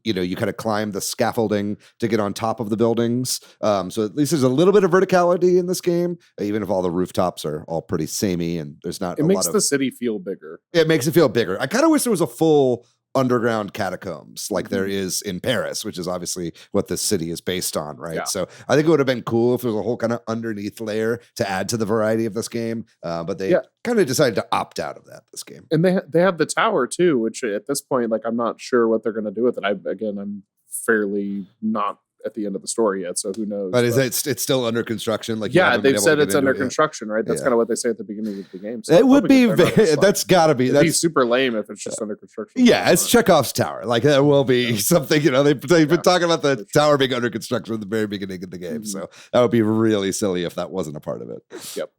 You kind of climb the scaffolding to get on top of the buildings. So at least there's a little bit of verticality in this game, even if all the rooftops are all pretty samey and there's not. It makes the city feel bigger. It makes it feel bigger. I kind of wish there was a full underground catacombs like there is in Paris, which is obviously what this city is based on, right? Yeah. So I think it would have been cool if there was a whole kind of underneath layer to add to the variety of this game, but they kind of decided to opt out of that this game. And they have the tower too, which at this point, like I'm not sure what they're going to do with it. I'm fairly not at the end of the story yet, so who knows? But it's still under construction? Like they've said it's under construction, right? That's kind of what they say at the beginning of the game. So it would be that's got to be that'd be super lame if it's just under construction. Yeah, it's Chekhov's tower. Like there will be something. They've been talking about the tower being under construction at the very beginning of the game, so that would be really silly if that wasn't a part of it. Yep.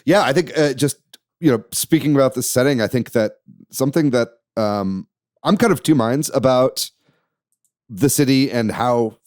Yeah, I think speaking about this setting, I think that something that I'm kind of two minds about the city and how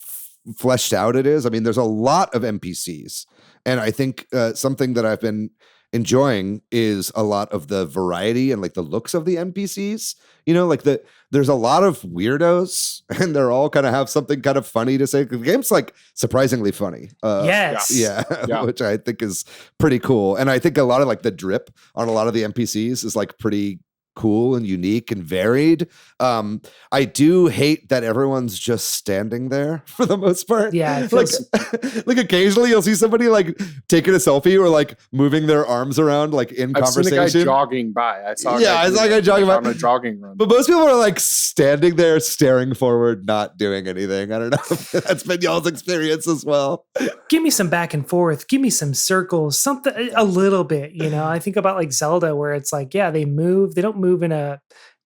fleshed out it is. I mean, there's a lot of NPCs, and I think something that I've been enjoying is a lot of the variety and like the looks of the NPCs. There's a lot of weirdos, and they're all kind of have something kind of funny to say. The game's like surprisingly funny. Yes. Yeah, which I think is pretty cool. And I think a lot of like the drip on a lot of the NPCs is like pretty cool and unique and varied. I do hate that everyone's just standing there for the most part. Yeah, like occasionally you'll see somebody like taking a selfie or like moving their arms around like in conversation. I've seen a guy jogging by. I saw a guy jogging by on a jogging run. But most people are like standing there, staring forward, not doing anything. I don't know if that's been y'all's experience as well. Give me some back and forth. Give me some circles, something a little bit. I think about like Zelda, where it's like, they move. They don't move in a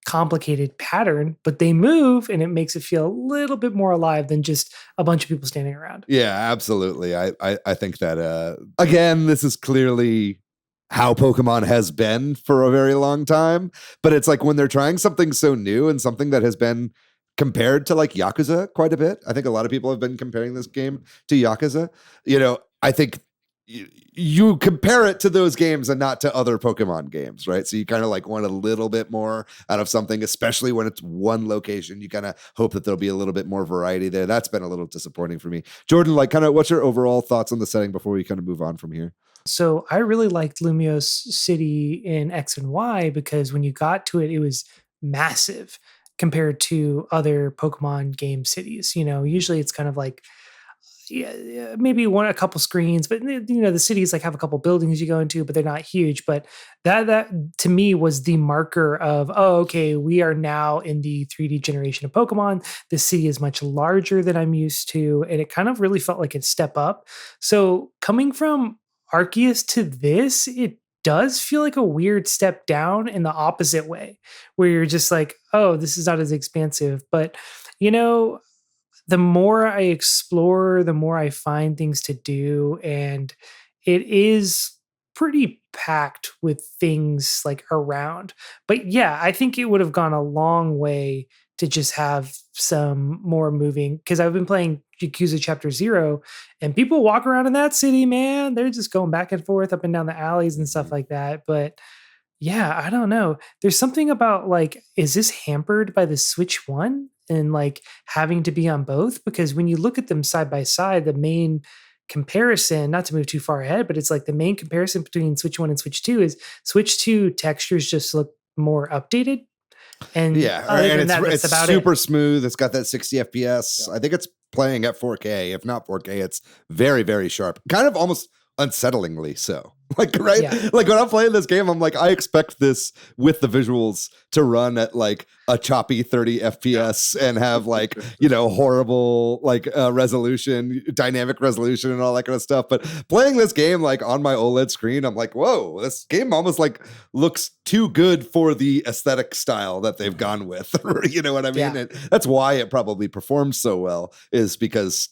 complicated pattern, but they move, and it makes it feel a little bit more alive than just a bunch of people standing around. Yeah, absolutely. I think that again, this is clearly how Pokemon has been for a very long time, but it's like when they're trying something so new and something that has been compared to like Yakuza quite a bit. I think a lot of people have been comparing this game to Yakuza. I think you compare it to those games and not to other Pokemon games, right? So you kind of like want a little bit more out of something, especially when it's one location. You kind of hope that there'll be a little bit more variety there. That's been a little disappointing for me. Jordan, like kind of what's your overall thoughts on the setting before we kind of move on from here? So I really liked Lumiose City in X and Y because when you got to it, it was massive compared to other Pokemon game cities. Usually it's kind of like, maybe a couple screens, but the cities like have a couple buildings you go into, but they're not huge. But that to me was the marker of, okay, we are now in the 3D generation of Pokemon. The city is much larger than I'm used to, and it kind of really felt like a step up. So coming from Arceus to this, it does feel like a weird step down in the opposite way, where you're just like, oh, this is not as expansive. But the more I explore, the more I find things to do. And it is pretty packed with things like around. But yeah, I think it would have gone a long way to just have some more moving. Because I've been playing Yakuza Chapter 0, and people walk around in that city, man. They're just going back and forth up and down the alleys and stuff like that. But yeah, I don't know. There's something about like, is this hampered by the Switch 1? And like having to be on both, because when you look at them side by side, the main comparison, not to move too far ahead, but it's like the main comparison between Switch 1 and Switch 2 is Switch 2 textures just look more updated. And it's super smooth. It's got that 60 FPS. I think it's playing at 4K. If not 4K, it's very, very sharp. Kind of almost unsettlingly so. Like, right? Yeah. Like when I'm playing this game, I'm like, I expect this with the visuals to run at like a choppy 30 FPS and have like, horrible like resolution, dynamic resolution and all that kind of stuff. But playing this game like on my OLED screen, I'm like, whoa, this game almost like looks too good for the aesthetic style that they've gone with. You know what I mean? Yeah. And that's why it probably performs so well, is because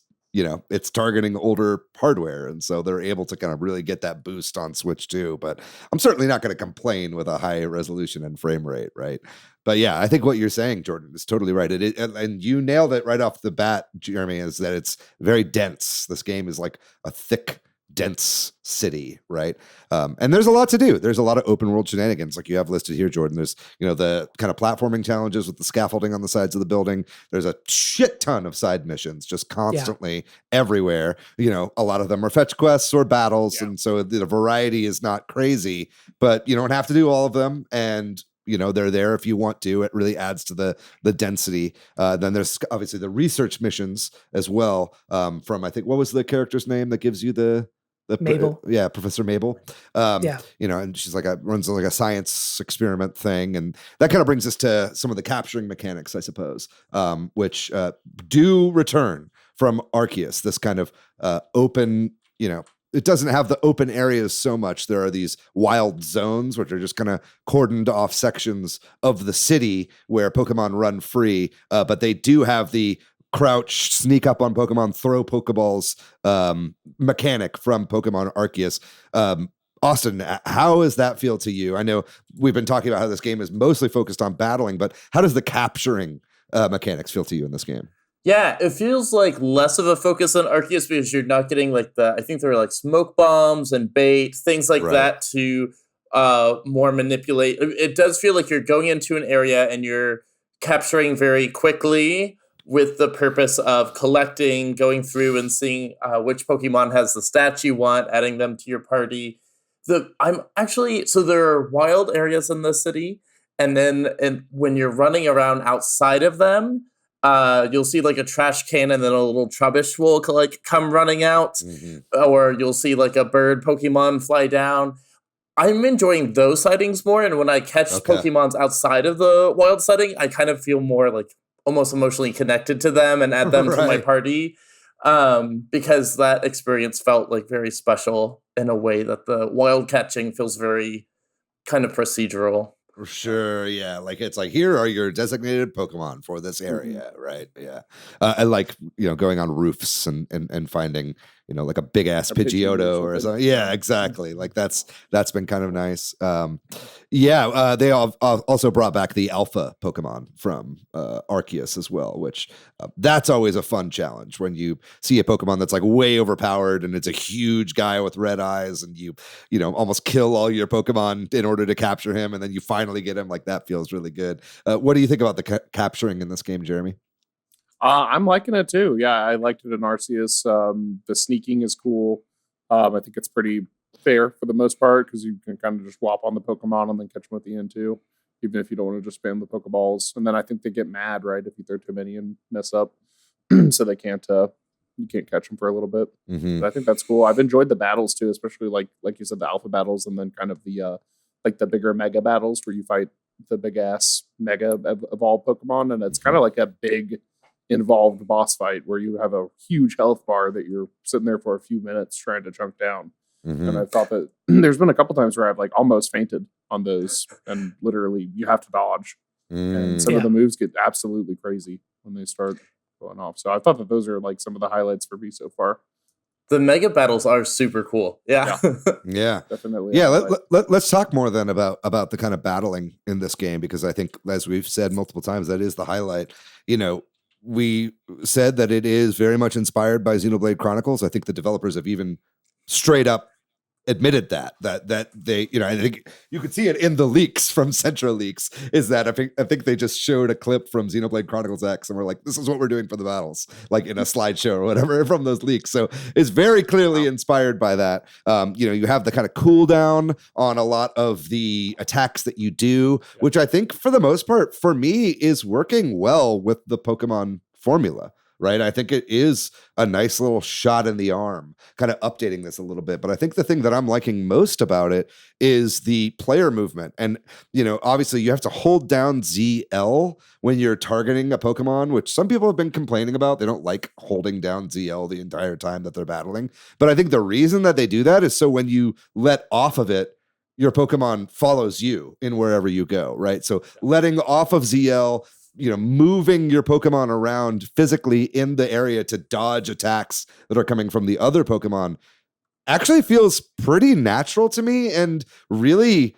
it's targeting older hardware. And so they're able to kind of really get that boost on Switch too. But I'm certainly not going to complain with a high resolution and frame rate, right? But yeah, I think what you're saying, Jordan, is totally right. And you nailed it right off the bat, Jeremy, is that it's very dense. This game is like a thick, dense city, right? And there's a lot to do. There's a lot of open world shenanigans like you have listed here, Jordan. There's the kind of platforming challenges with the scaffolding on the sides of the building. There's a shit ton of side missions just constantly everywhere. A lot of them are fetch quests or battles, and so the variety is not crazy, but you don't have to do all of them, and they're there if you want to. It really adds to the density. Then there's obviously the research missions as well, from, I think, what was the character's name that gives you the Mabel. Professor Mabel. And she's runs like a science experiment thing. And that kind of brings us to some of the capturing mechanics, I suppose, which do return from Arceus, this kind of open, it doesn't have the open areas so much. There are these wild zones, which are just kind of cordoned off sections of the city where Pokemon run free. But they do have the crouch, sneak up on Pokemon, throw Pokeballs mechanic from Pokemon Arceus. Austin, how does that feel to you? I know we've been talking about how this game is mostly focused on battling, but how does the capturing mechanics feel to you in this game? Yeah, it feels like less of a focus on Arceus because you're not getting I think there are like smoke bombs and bait, things like that to more manipulate. It does feel like you're going into an area and you're capturing very quickly with the purpose of collecting, going through and seeing which Pokemon has the stats you want, adding them to your party. So there are wild areas in the city, and then when you're running around outside of them, you'll see like a trash can and then a little Trubbish will come running out, or you'll see like a bird Pokemon fly down. I'm enjoying those sightings more, and when I catch Pokemons outside of the wild setting, I kind of feel more like almost emotionally connected to them and add them to my party, because that experience felt like very special in a way that the wild catching feels very kind of procedural. For sure, yeah. Like it's like, here are your designated Pokemon for this area, right? Yeah. And going on roofs and finding, like a big ass Pidgeotto or something. Yeah, exactly. Like that's been kind of nice. They also brought back the alpha Pokemon from Arceus as well, which that's always a fun challenge when you see a Pokemon that's like way overpowered and it's a huge guy with red eyes, and you almost kill all your Pokemon in order to capture him, and then you finally get him. Like that feels really good. What do you think about the capturing in this game, Jeremy? I'm liking it too. Yeah, I liked it in Arceus. The sneaking is cool. I think it's pretty fair for the most part because you can kind of just whop on the Pokemon and then catch them at the end too, even if you don't want to just spam the Pokeballs. And then I think they get mad, right, if you throw too many and mess up, so they can't. You can't catch them for a little bit. But I think that's cool. I've enjoyed the battles too, especially like you said, the alpha battles, and then kind of the the bigger mega battles where you fight the big ass mega evolved Pokemon, and it's kind of like a big involved boss fight where you have a huge health bar that you're sitting there for a few minutes trying to chunk down. And I thought that there's been a couple times where I've almost fainted on those, and literally you have to dodge. And some of the moves get absolutely crazy when they start going off. So I thought that those are some of the highlights for me so far. The mega battles are super cool. Yeah. Definitely. Yeah. Let's talk more then about the kind of battling in this game, because I think, as we've said multiple times, that is the highlight. We said that it is very much inspired by Xenoblade Chronicles. I think the developers have even straight up admitted that they, I think you could see it in the leaks from Central Leaks, is that I think they just showed a clip from Xenoblade Chronicles X and we're like, this is what we're doing for the battles, like in a slideshow or whatever from those leaks. So it's very clearly inspired by that. You have the kind of cooldown on a lot of the attacks that you do, which I think for the most part for me is working well with the Pokemon formula. right? I think it is a nice little shot in the arm, kind of updating this a little bit. But I think the thing that I'm liking most about it is the player movement. And, obviously you have to hold down ZL when you're targeting a Pokemon, which some people have been complaining about. They don't like holding down ZL the entire time that they're battling. But I think the reason that they do that is so when you let off of it, your Pokemon follows you in wherever you go, right? So letting off of ZL, moving your Pokemon around physically in the area to dodge attacks that are coming from the other Pokemon actually feels pretty natural to me and really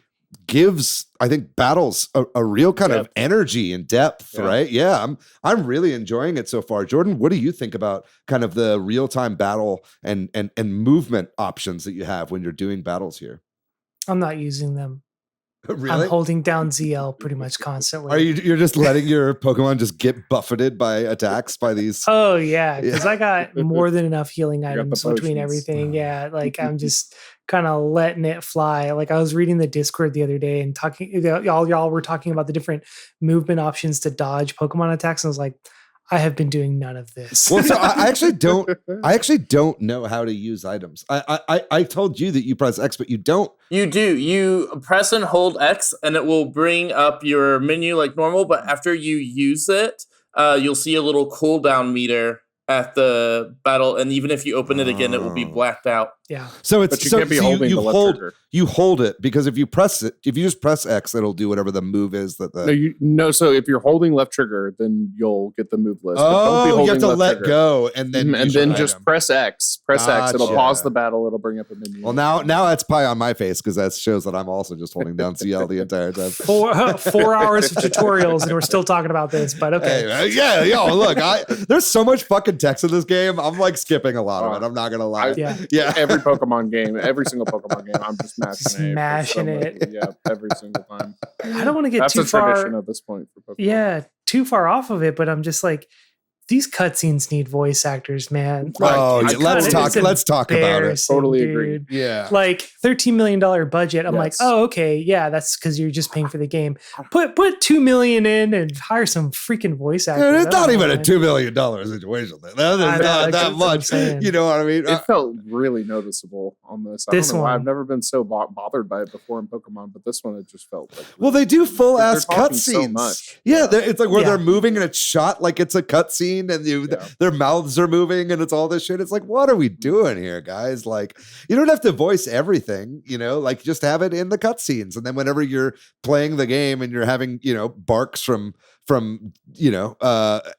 gives, I think, battles a real kind of energy and depth, right? Yeah, I'm really enjoying it so far. Jordan, what do you think about kind of the real-time battle and movement options that you have when you're doing battles here? I'm not using them. Really? I'm holding down ZL pretty much constantly. You're just letting your Pokemon just get buffeted by attacks by these? Oh yeah, because I got more than enough healing items between potions. everything. Yeah, like I'm just kind of letting it fly. Like I was reading the Discord the other day and talking, y'all were talking about the different movement options to dodge Pokemon attacks, and I was like, I have been doing none of this. Well, so I actually don't know how to use items. I told you that you press X, but you don't. You do. You press and hold X, and it will bring up your menu like normal. But after you use it, you'll see a little cooldown meter at the battle, and even if you open it again, it will be blacked out. Yeah. So it's But you can't be holding the left trigger. You hold it because if you just press X, it'll do whatever the move is that the. No, so if you're holding left trigger, then you'll get the move list. But don't be you holding have to left let trigger. go and then just item. press X. Press X. It'll Gotcha. pause the battle. It'll bring up a menu. Well, now that's pie on my face because that shows that I'm also just holding down CL the entire time. 4 hours of tutorials and we're still talking about this, but okay. Hey, look, there's so much fucking text in this game. I'm like skipping a lot of it. I'm not gonna lie. Yeah. Every Pokemon game, every single Pokemon game, I'm just Smashing it. Yeah, every single time. I don't want to get That's too a tradition far. at this point for Pokemon. Yeah, too far off of it, but I'm just like, these cutscenes need voice actors, man. Oh, Like, let's talk about it. Totally dude. agree. Yeah. Like $13 million budget. I'm like, Yes. oh, okay. Yeah, that's because you're just paying for the game. Put $2 million in and hire some freaking voice actors. Dude, it's I not don't know, even a man. $2 million situation. That is not that that's what I'm much. saying. You know what I mean? It felt really noticeable on this. I This don't know why. one. I've never been so bothered by it before in Pokemon, but this one it just felt like. Well, they do full They're ass talking so cutscenes. much. Yeah, it's like where Yeah. they're moving and it's shot like it's a cutscene, and their mouths are moving and it's all this shit. It's like, what are we doing here, guys? Like, you don't have to voice everything, like just have it in the cutscenes, and then whenever you're playing the game and you're having barks from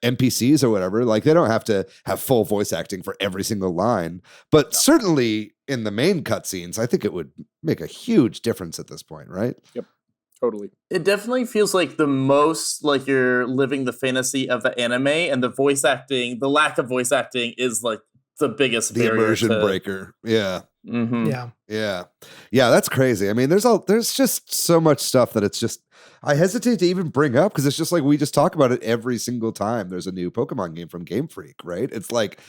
NPCs or whatever, like they don't have to have full voice acting for every single line, but certainly in the main cutscenes, I think it would make a huge difference at this point, right? Yep. Totally. It definitely feels like the most like you're living the fantasy of the anime, and the lack of voice acting is like the biggest The barrier immersion to- breaker. Yeah. Mhm. Yeah. Yeah, that's crazy. I mean, there's just so much stuff that it's just I hesitate to even bring up because it's just like we just talk about it every single time there's a new Pokemon game from Game Freak, right? It's like,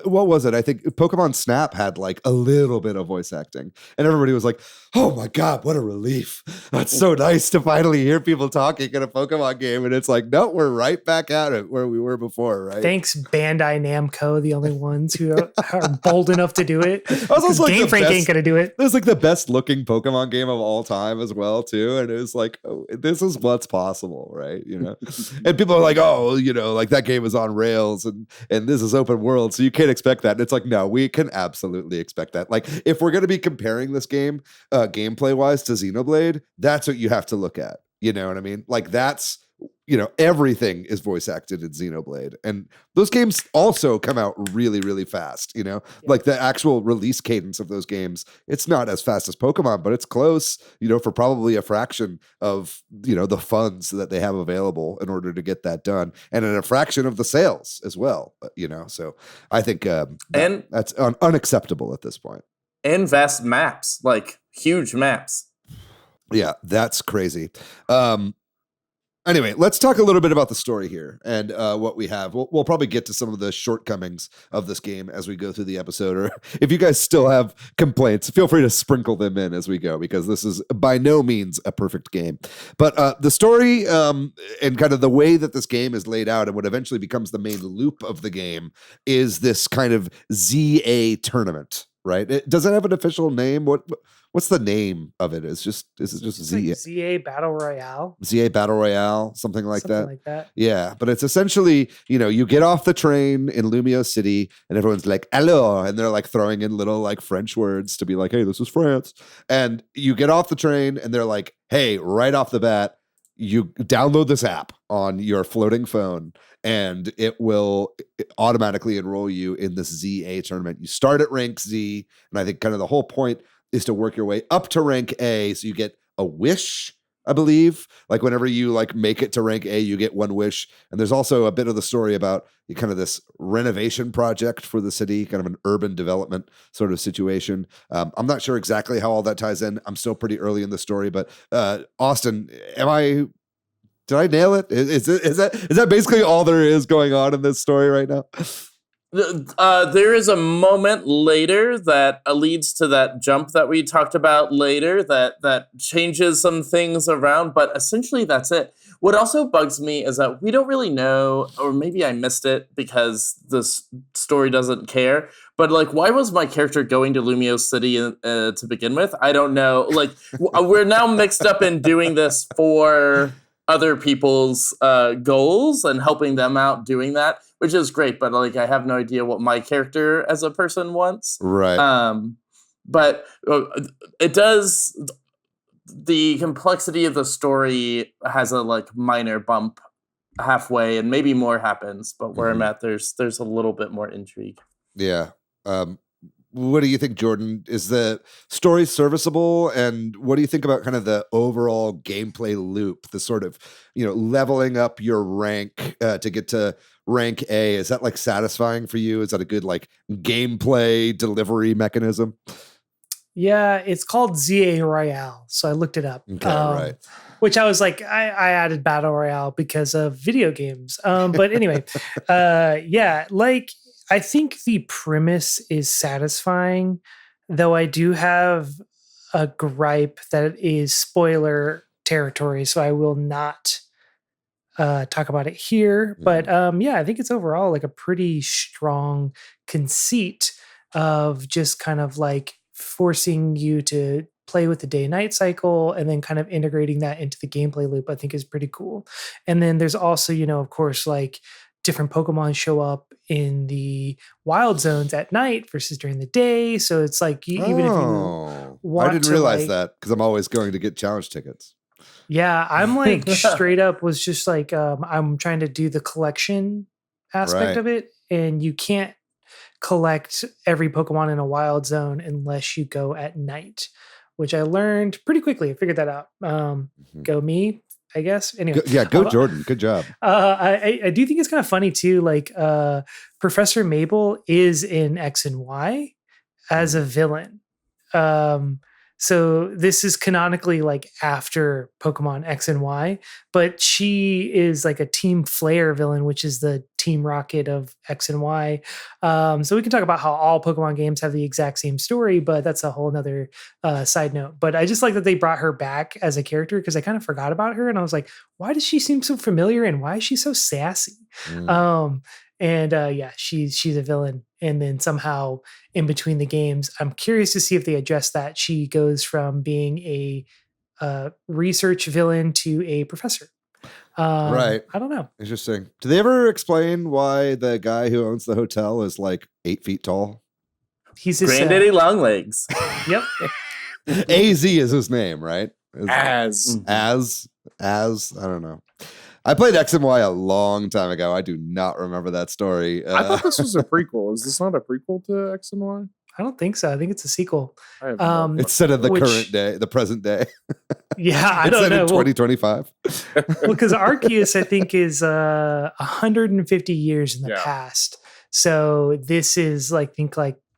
what was it? I think Pokemon Snap had like a little bit of voice acting, and everybody was like, "Oh my god, what a relief! That's so nice to finally hear people talking in a Pokemon game." And it's like, no, we're right back at it where we were before, right? Thanks, Bandai Namco, the only ones who are bold enough to do it. was also like Game the Freak best- ain't gonna do it. It was like the best looking Pokemon game of all time as well, too. And it was like, oh, this is what's possible, right? And people are like, oh, like that game is on rails and this is open world, so you can't expect that. And it's like, no, we can absolutely expect that. Like, if we're going to be comparing this game gameplay wise to Xenoblade, that's what you have to look at. You know what I mean? Like that's, everything is voice acted in Xenoblade. And those games also come out really, really fast, like the actual release cadence of those games. It's not as fast as Pokemon, but it's close, for probably a fraction of, the funds that they have available in order to get that done. And at a fraction of the sales as well, so I think that's unacceptable at this point. And vast maps, like huge maps. Yeah, that's crazy. Anyway, let's talk a little bit about the story here and what we have. We'll probably get to some of the shortcomings of this game as we go through the episode. Or if you guys still have complaints, feel free to sprinkle them in as we go, because this is by no means a perfect game. But the story and kind of the way that this game is laid out and what eventually becomes the main loop of the game is this kind of ZA tournament, right? Does it have an official name? What's the name of it? Is it just ZA? Like ZA Battle Royale? ZA Battle Royale, something like Something that. Yeah, but it's essentially, you get off the train in Lumio City and everyone's like, hello, and they're like throwing in little like French words to be like, hey, this is France. And you get off the train and they're like, hey, right off the bat, you download this app on your floating phone and it will automatically enroll you in this ZA tournament. You start at rank Z, and I think kind of the whole point is to work your way up to rank A. So you get a wish, I believe. Like whenever you like make it to rank A, you get one wish. And there's also a bit of the story about kind of this renovation project for the city, kind of an urban development sort of situation. I'm not sure exactly how all that ties in. I'm still pretty early in the story, but Austin, did I nail it? Is that basically all there is going on in this story right now? There is a moment later that leads to that jump that we talked about later that changes some things around, but essentially that's it. What also bugs me is that we don't really know, or maybe I missed it because this story doesn't care, but like, why was my character going to Lumio City to begin with? I don't know. Like, we're now mixed up in doing this for other people's goals and helping them out doing that, which is great, but like, I have no idea what my character as a person wants. Right. But it does, the complexity of the story has a like minor bump halfway, and maybe more happens, but where I'm at, there's a little bit more intrigue. Yeah. What do you think, Jordan? Is the story serviceable? And what do you think about kind of the overall gameplay loop, the sort of, leveling up your rank to get to rank A? Is that like satisfying for you? Is that a good like gameplay delivery mechanism? Yeah, it's called ZA Royale. So I looked it up. Okay, right. Which I was like, I added Battle Royale because of video games. But anyway, yeah, like, I think the premise is satisfying, though I do have a gripe that it is spoiler territory, so I will not talk about it here. But yeah, I think it's overall like a pretty strong conceit of just kind of like forcing you to play with the day-night cycle and then kind of integrating that into the gameplay loop, I think is pretty cool. And then there's also, of course, like different Pokemon show up in the wild zones at night versus during the day. So it's like, even if you want I didn't realize that because I'm always going to get challenge tickets. Yeah, I'm like straight up was just like, I'm trying to do the collection aspect of it. And you can't collect every Pokemon in a wild zone unless you go at night, which I learned pretty quickly. I figured that out. Go me, I guess. Anyway, go Jordan. Good job. I do think it's kind of funny too. Like Professor Mabel is in X and Y as a villain. So this is canonically like after Pokemon X and Y, but she is like a Team Flare villain, which is the Team Rocket of X and Y. So we can talk about how all Pokemon games have the exact same story, but that's a whole nother side note. But I just like that they brought her back as a character because I kind of forgot about her. And I was like, why does she seem so familiar? And why is she so sassy? Yeah, she's a villain. And then somehow in between the games, I'm curious to see if they address that. She goes from being a research villain to a professor. Right. I don't know. Interesting. Do they ever explain why the guy who owns the hotel is like 8 feet tall? He's his Granddaddy Longlegs. Yep. AZ is his name, right? As I don't know. I played X and Y a long time ago. I do not remember that story. I thought this was a prequel. Is this not a prequel to X and Y? I don't think so. I think it's a sequel. It's set in the current day, the present day. Yeah, I don't know. 2025. Well, because Arceus, I think, is 150 years in the past. So this is like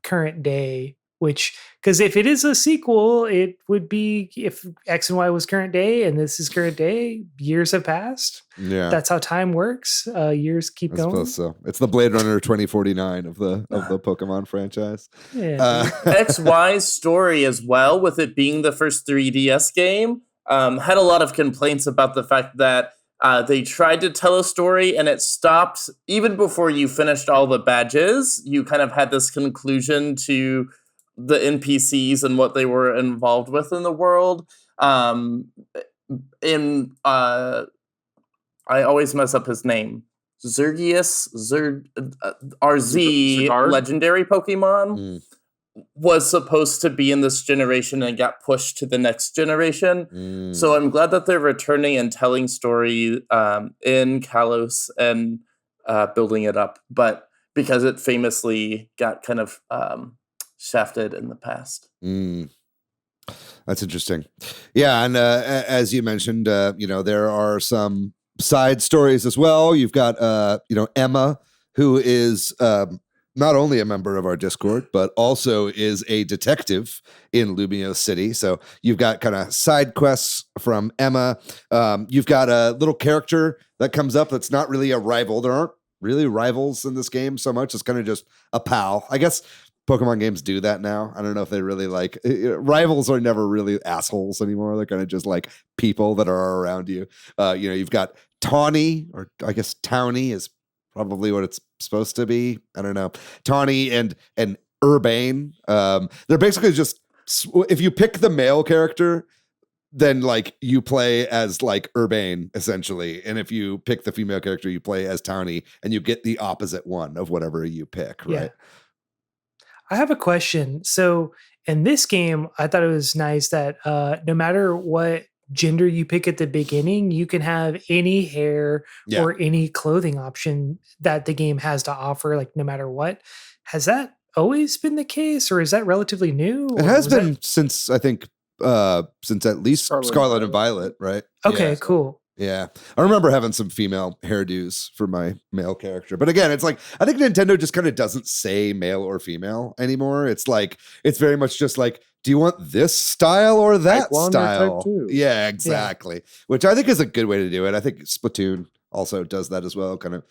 current day which, because if it is a sequel, it would be if X and Y was current day and this is current day, years have passed. Yeah. That's how time works. Years keep I going. suppose so. It's the Blade Runner 2049 of the Pokemon franchise. Yeah, XY's story as well, with it being the first 3DS game, had a lot of complaints about the fact that they tried to tell a story and it stopped even before you finished all the badges. You kind of had this conclusion to the NPCs and what they were involved with in the world. I always mess up his name. RZ Zygarde? legendary Pokemon was supposed to be in this generation and got pushed to the next generation. So I'm glad that they're returning and telling story in Kalos and building it up, but because it famously got kind of shafted in the past. That's interesting. Yeah, and as you mentioned, there are some side stories as well. You've got Emma, who is not only a member of our Discord, but also is a detective in Lumio City. So you've got kind of side quests from Emma. You've got a little character that comes up that's not really a rival. There aren't really rivals in this game so much. It's kind of just a pal. I guess Pokemon games do that now. I don't know if they really like rivals are never really assholes anymore. They're kind of just like people that are around you. You've got Tawny, or I guess Towny is probably what it's supposed to be. I don't know. Tawny and Urbane. They're basically just, if you pick the male character, then like you play as like Urbane essentially, and if you pick the female character, you play as Tawny, and you get the opposite one of whatever you pick, right? Yeah. I have a question. So in this game, I thought it was nice that no matter what gender you pick at the beginning, you can have any hair or any clothing option that the game has to offer, like no matter what. Has that always been the case, or is that relatively new? It has been since, I think, since at least Scarlet and Violet, right? Okay, Yeah. cool. Yeah. I remember having some female hairdos for my male character. But again, it's like, I think Nintendo just kind of doesn't say male or female anymore. It's like, it's very much just like, do you want this style or that Type 1 or style? Type 2. Yeah, exactly. Which I think is a good way to do it. I think Splatoon also does that as well, kind of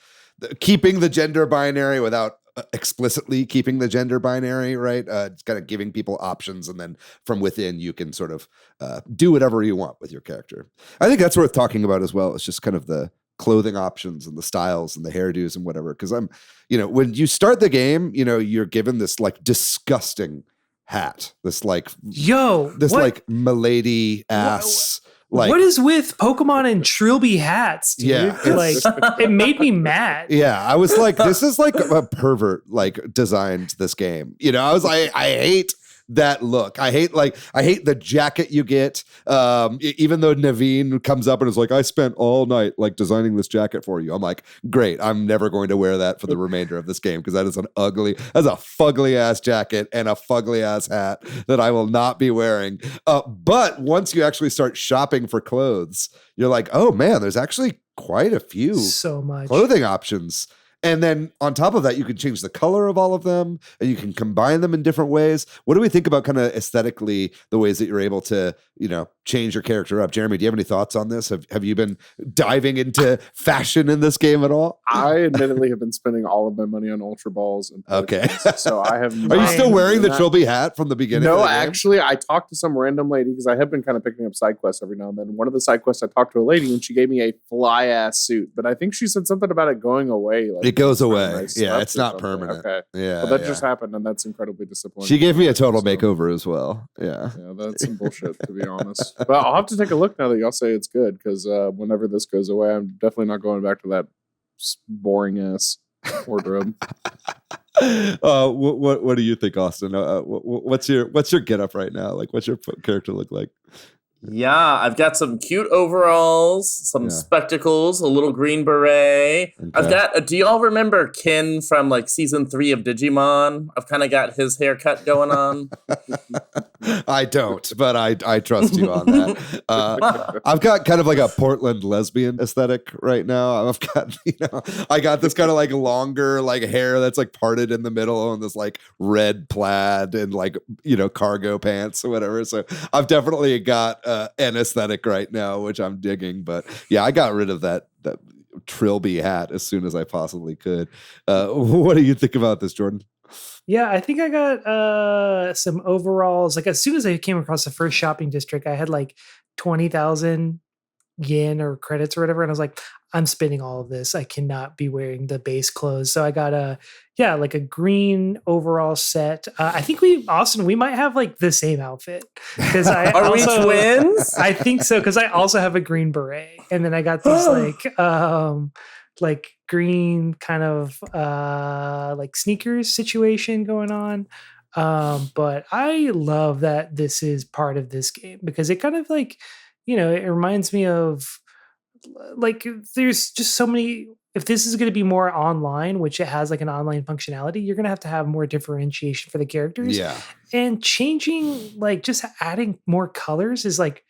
keeping the gender binary without explicitly keeping the gender binary, right? It's kind of giving people options, and then from within you can sort of do whatever you want with your character. I think that's worth talking about as well. It's just kind of the clothing options and the styles and the hairdos and whatever. Because when you start the game, you're given this like disgusting hat, this like like milady ass. Like, what is with Pokemon and Trilby hats, dude? Yeah. Like, it made me mad. Yeah, I was like, this is like a pervert like designed this game. I was like, I hate that look. I hate the jacket you get. Even though Naveen comes up and is like, I spent all night like designing this jacket for you. I'm like, great. I'm never going to wear that for the remainder of this game, because that's a fugly ass jacket and a fugly ass hat that I will not be wearing. But once you actually start shopping for clothes, you're like, oh man, there's actually quite a few So much clothing options. And then on top of that, you can change the color of all of them, and you can combine them in different ways. What do we think about kind of aesthetically the ways that you're able to, change your character up? Jeremy, do you have any thoughts on this? Have you been diving into fashion in this game at all? I admittedly have been spending all of my money on Ultra Balls and Potions, so I have. Are you still wearing the Trilby hat from the beginning? No, of the game? Actually, I talked to some random lady, because I have been kind of picking up side quests every now and then. One of the side quests, I talked to a lady and she gave me a fly ass suit, but I think she said something about it going away. Like, it goes away. Yeah, it's not permanent. Okay. Yeah. But that just happened, and that's incredibly disappointing. She gave me a total makeover as well. Yeah. Yeah, that's some bullshit, to be honest. But I'll have to take a look now that y'all say it's good, because whenever this goes away, I'm definitely not going back to that boring ass wardrobe. What do you think, Austin? What's your get up right now? Like, what's your character look like? Yeah, I've got some cute overalls, some spectacles, a little green beret. Okay. I've got, do y'all remember Ken from like season 3 of Digimon? I've kind of got his haircut going on. I don't, but I trust you on that. I've got kind of like a Portland lesbian aesthetic right now. I've got, I got this kind of like longer like hair that's like parted in the middle and this like red plaid and like, cargo pants or whatever. So I've definitely got an aesthetic right now, which I'm digging. But yeah, I got rid of that Trilby hat as soon as I possibly could. What do you think about this, Jordan? Yeah, I think I got some overalls. Like as soon as I came across the first shopping district, I had like 20,000 yen or credits or whatever, and I was like, I'm spending all of this. I cannot be wearing the base clothes. So I got like a green overall set. I think Austin, we might have like the same outfit because Are we twins? I think so because I also have a green beret, and then I got these like green kind of like sneakers situation going on. But I love that this is part of this game because it kind of like, it reminds me of like there's just so many. If this is going to be more online, which it has like an online functionality, you're going to have more differentiation for the characters. Yeah. And changing, like just adding more colors is like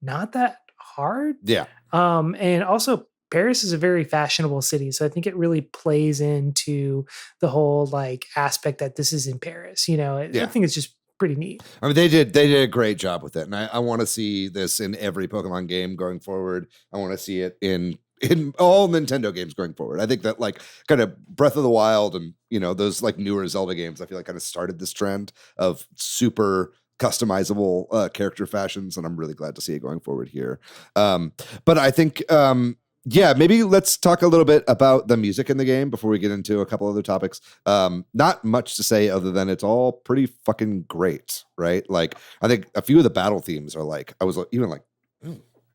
not that hard. Yeah. And also Paris is a very fashionable city. So I think it really plays into the whole like aspect that this is in Paris. I think it's just pretty neat. I mean, they did a great job with it. And I want to see this in every Pokemon game going forward. I want to see it in all Nintendo games going forward. I think that like kind of Breath of the Wild and, those like newer Zelda games, I feel like kind of started this trend of super customizable character fashions. And I'm really glad to see it going forward here. But I think, maybe let's talk a little bit about the music in the game before we get into a couple other topics. Not much to say other than it's all pretty fucking great, right? Like, I think a few of the battle themes are like, I was even like,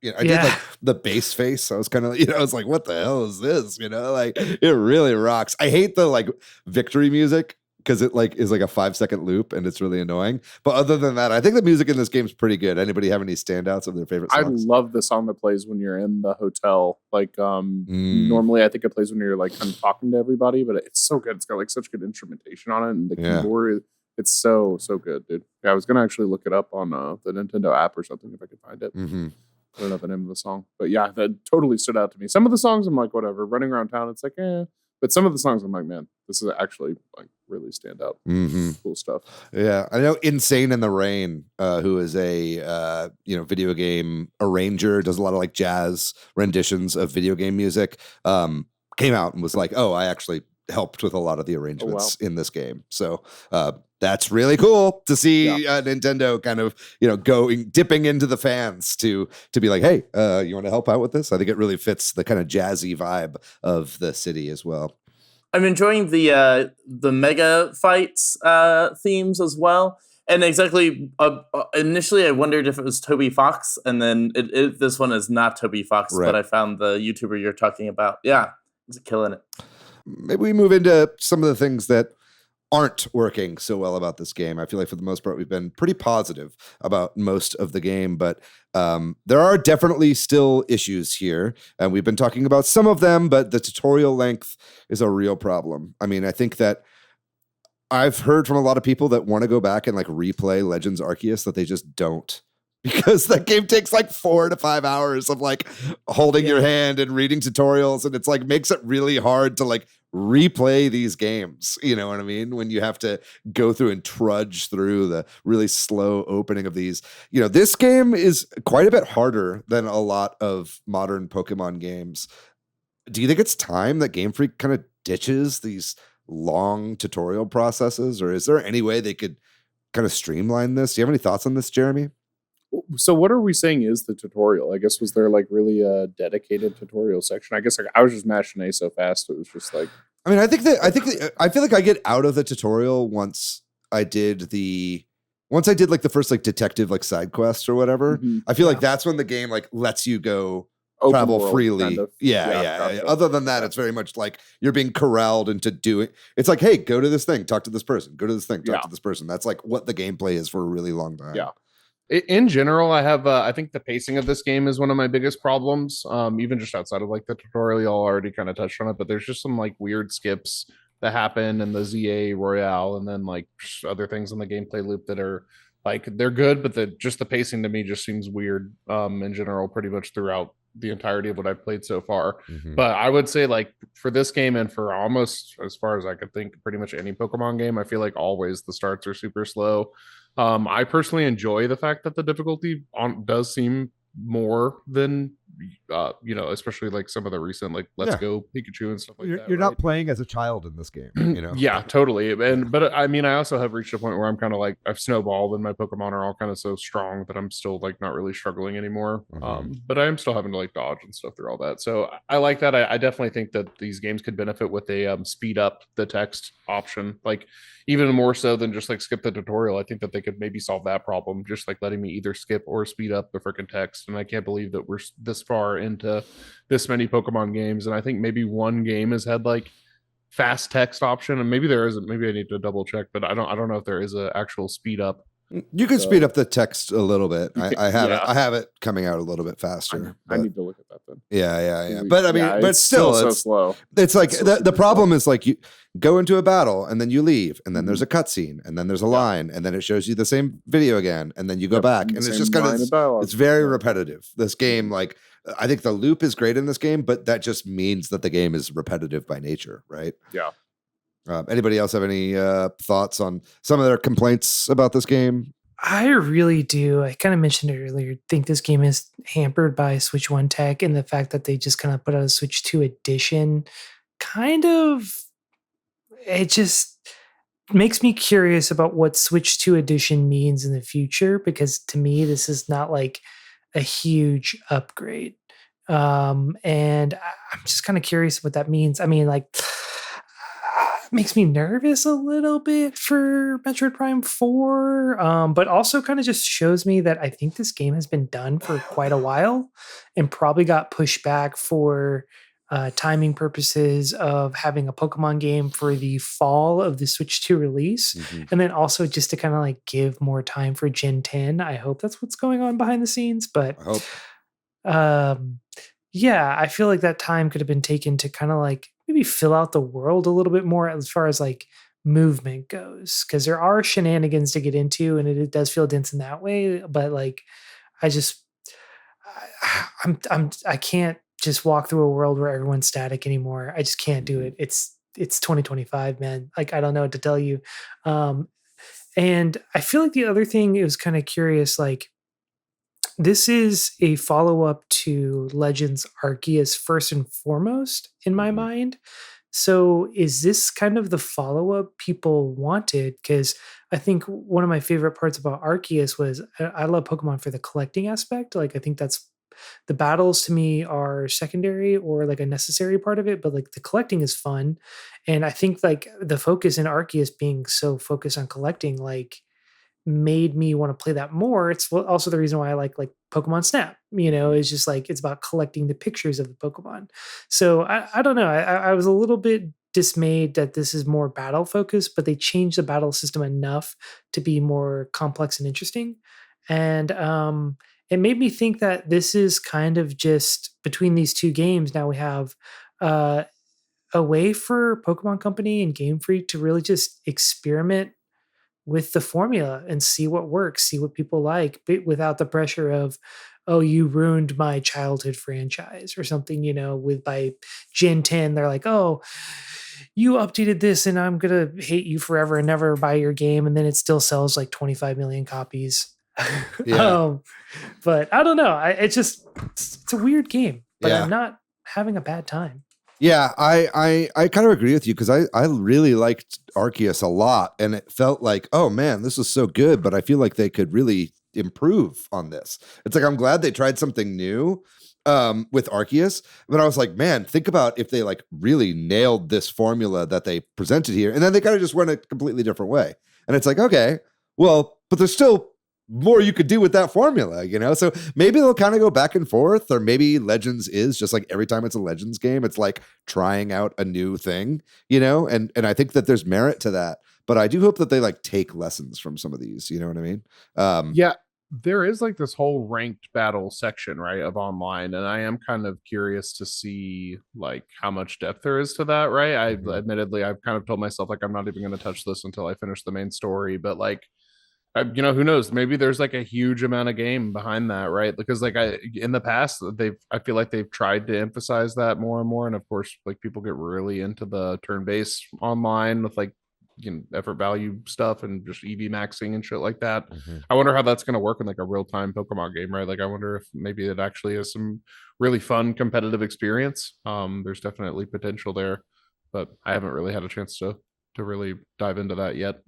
I did like the bass face. I was kind of, I was like, what the hell is this? Like it really rocks. I hate the like victory music because it like is like a 5-second loop and it's really annoying. But other than that, I think the music in this game is pretty good. Anybody have any standouts of their favorite songs? I love the song that plays when you're in the hotel. Like normally I think it plays when you're like kind of talking to everybody, but it's so good. It's got like such good instrumentation on it, and the keyboard, it's so good, dude. Yeah, I was gonna actually look it up on the Nintendo app or something if I could find it. I don't know the name of the song, but yeah, that totally stood out to me. Some of the songs I'm like, whatever, running around town, it's like, but some of the songs I'm like, man, this is actually like really stand out. Cool stuff. Yeah, I know Insane in the Rain, who is a video game arranger, does a lot of like jazz renditions of video game music. Came out and was like, oh, I actually helped with a lot of the arrangements in this game. So that's really cool to see Nintendo kind of, dipping into the fans to be like, hey, you want to help out with this? I think it really fits the kind of jazzy vibe of the city as well. I'm enjoying the mega fights themes as well. And exactly, initially I wondered if it was Toby Fox, and then this one is not Toby Fox, but I found the YouTuber you're talking about. Yeah, he's killing it. Maybe we move into some of the things that aren't working so well about this game. I feel like for the most part, we've been pretty positive about most of the game, but there are definitely still issues here. And we've been talking about some of them, but the tutorial length is a real problem. I mean, I think that I've heard from a lot of people that want to go back and like replay Legends Arceus that they just don't. Because that game takes like 4 to 5 hours of like holding your hand and reading tutorials, and it's like makes it really hard to like replay these games. You know what I mean? When you have to go through and trudge through the really slow opening of these. This game is quite a bit harder than a lot of modern Pokemon games. Do you think it's time that Game Freak kind of ditches these long tutorial processes, or is there any way they could kind of streamline this? Do you have any thoughts on this, Jeremy? So what are we saying is the tutorial? I guess was there like really a dedicated tutorial section? I guess like I was just mashing A so fast it was just like. I mean, I feel like I get out of the tutorial once I did like the first like detective like side quest or whatever. I feel like that's when the game like lets you go travel freely. Kind of. Yeah. Other than that, it's very much like you're being corralled into doing. It's like, hey, go to this thing, talk to this person. Go to this thing, talk to this person. That's like what the gameplay is for a really long time. Yeah. In general, I think the pacing of this game is one of my biggest problems. Even just outside of like the tutorial, y'all already kind of touched on it, but there's just some like weird skips that happen in the ZA Royale, and then like other things in the gameplay loop that are like they're good, but the pacing to me just seems weird. In general, pretty much throughout the entirety of what I've played so far. But I would say like for this game and for almost as far as I could think, pretty much any Pokemon game, I feel like always the starts are super slow. I personally enjoy the fact that the difficulty does seem more than especially like some of the recent like Let's Go Pikachu and stuff like that. You're not playing as a child in this game, you know. Yeah, totally. But I mean, I also have reached a point where I'm kind of like I've snowballed and my Pokemon are all kind of so strong that I'm still like not really struggling anymore. But I am still having to like dodge and stuff through all that. So I like that. I definitely think that these games could benefit with a speed up the text option, like even more so than just like skip the tutorial. I think that they could maybe solve that problem, just like letting me either skip or speed up the freaking text. And I can't believe that we're this far into this many Pokemon games. And I think maybe one game has had like fast text option, and maybe there isn't. Maybe I need to double check, but I don't know if there is an actual speed up. You can speed up the text a little bit. I have yeah. it. I have it coming out a little bit faster. I need to look at that then. Yeah. But I mean, but it's still, so slow. It's like It's the problem is like you go into a battle and then you leave, and then there's a cutscene, and then there's a line, and then it shows you the same video again, and then you go back, and it's just kind of it's very repetitive. This game, like I think the loop is great in this game, but that just means that the game is repetitive by nature, right? Yeah. Anybody else have any thoughts on some of their complaints about this game? I really do. I kind of mentioned it earlier. Think this game is hampered by Switch 1 tech, and the fact that they just kind of put out a Switch 2 edition it just makes me curious about what Switch 2 edition means in the future, because to me, this is not like a huge upgrade. And I'm just kind of curious what that means. I mean, like, makes me nervous a little bit for Metroid Prime 4, but also kind of just shows me that I think this game has been done for quite a while and probably got pushed back for timing purposes of having a Pokemon game for the fall of the Switch 2 release. And then also just to kind of like give more time for Gen 10. I hope that's what's going on behind the scenes, but I hope. Yeah, I feel like that time could have been taken to kind of like maybe fill out the world a little bit more as far as like movement goes, because there are shenanigans to get into, and it does feel dense in that way. But like, I can't just walk through a world where everyone's static anymore. I just can't do it. It's 2025, man. Like, I don't know what to tell you. And I feel like the other thing is kind of curious, like, this is a follow-up to Legends Arceus first and foremost in my mind. So is this kind of the follow-up people wanted? Because I think one of my favorite parts about Arceus was I love Pokemon for the collecting aspect. Like, I think that's the battles to me are secondary or like a necessary part of it, but like the collecting is fun. And I think like the focus in Arceus being so focused on collecting, like, made me want to play that more. It's also the reason why I like Pokemon Snap, it's just like, it's about collecting the pictures of the Pokemon. So I don't know. I was a little bit dismayed that this is more battle focused, but they changed the battle system enough to be more complex and interesting. And it made me think that this is kind of just between these two games. Now we have a way for Pokemon Company and Game Freak to really just experiment with the formula and see what works, see what people like, but without the pressure of, oh, you ruined my childhood franchise or something, by Gen 10, they're like, oh, you updated this and I'm going to hate you forever and never buy your game. And then it still sells like 25 million copies. But I don't know. It's a weird game, but I'm not having a bad time. Yeah, I kind of agree with you, because I really liked Arceus a lot, and it felt like, oh man, this is so good, but I feel like they could really improve on this. It's like, I'm glad they tried something new with Arceus, but I was like, man, think about if they like really nailed this formula that they presented here, and then they kind of just went a completely different way. And it's like, okay, well, but there's still more you could do with that formula, so maybe they'll kind of go back and forth, or maybe Legends is just like every time it's a Legends game, it's like trying out a new thing, and I think that there's merit to that, but I do hope that they like take lessons from some of these, you know what I mean? Yeah, there is like this whole ranked battle section, right, of online, and I am kind of curious to see like how much depth there is to that, right? Admittedly, I've kind of told myself like I'm not even going to touch this until I finish the main story, but like who knows, maybe there's like a huge amount of game behind that, right? Because like in the past I feel like they've tried to emphasize that more and more, and of course like people get really into the turn-based online with like effort value stuff and just EV maxing and shit like that. I wonder how that's going to work in like a real-time Pokemon game, right? Like I wonder if maybe it actually is some really fun competitive experience. There's definitely potential there, but I haven't really had a chance to really dive into that yet.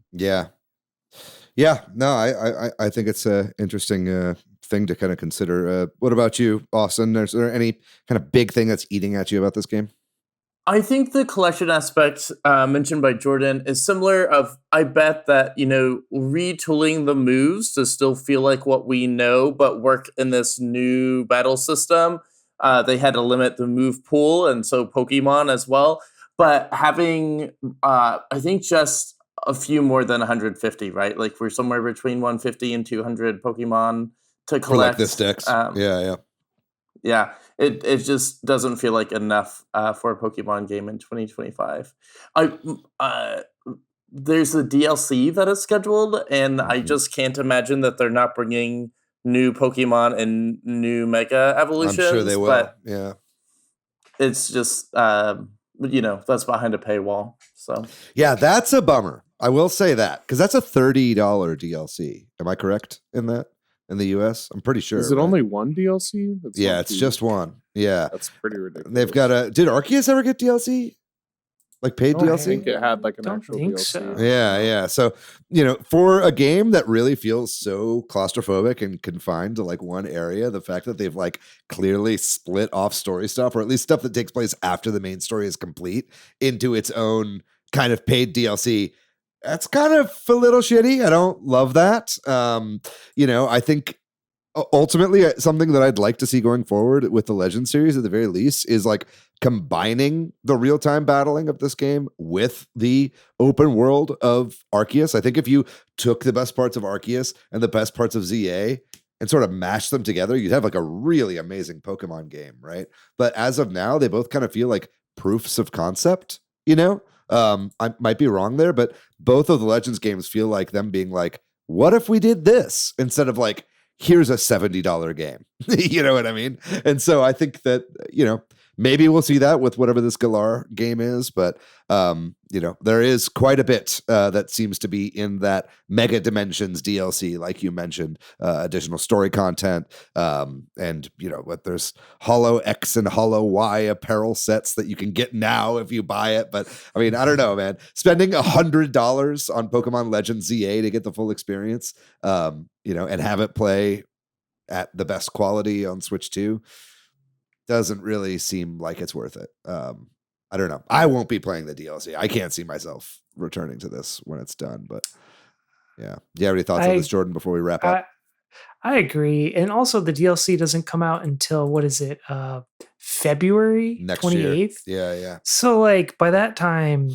Yeah, no, I think it's an interesting thing to kind of consider. What about you, Austin? Is there any kind of big thing that's eating at you about this game? I think the collection aspect mentioned by Jordan is similar. I bet that retooling the moves to still feel like what we know, but work in this new battle system. They had to limit the move pool, and so Pokemon as well. But having, I think, just a few more than 150, right? Like we're somewhere between 150 and 200 Pokemon to collect. For like this decks. Yeah, it just doesn't feel like enough for a Pokemon game in 2025. There's a DLC that is scheduled, and I just can't imagine that they're not bringing new Pokemon and new Mega Evolutions. I'm sure they will. But yeah, it's just that's behind a paywall. So yeah, that's a bummer. I will say that because that's a $30 DLC. Am I correct in that? In the US, I'm pretty sure. Is it only one DLC? It's just one. Yeah, that's pretty ridiculous. They've got did Arceus ever get DLC? Like paid DLC? I think it had like an actual DLC. So. Yeah. So, for a game that really feels so claustrophobic and confined to like one area, the fact that they've like clearly split off story stuff, or at least stuff that takes place after the main story is complete, into its own kind of paid DLC, that's kind of a little shitty. I don't love that. I think ultimately something that I'd like to see going forward with the Legend series at the very least is like combining the real-time battling of this game with the open world of Arceus. I think if you took the best parts of Arceus and the best parts of ZA and sort of mashed them together, you'd have like a really amazing Pokemon game, right? But as of now, they both kind of feel like proofs of concept, I might be wrong there, but both of the Legends games feel like them being like, what if we did this? Instead of like, here's a $70 game. You know what I mean? And so I think that, maybe we'll see that with whatever this Galar game is, but there is quite a bit that seems to be in that Mega Dimensions DLC, like you mentioned, additional story content, and what there's Hollow X and Hollow Y apparel sets that you can get now if you buy it. But I mean, I don't know, man. Spending $100 on Pokemon Legends ZA to get the full experience, and have it play at the best quality on Switch 2 doesn't really seem like it's worth it. I don't know. I won't be playing the DLC. I can't see myself returning to this when it's done. But yeah. Do you have any thoughts on this, Jordan, before we wrap up? I agree. And also the DLC doesn't come out until, what is it? February next 28th? Year. Yeah. So like by that time,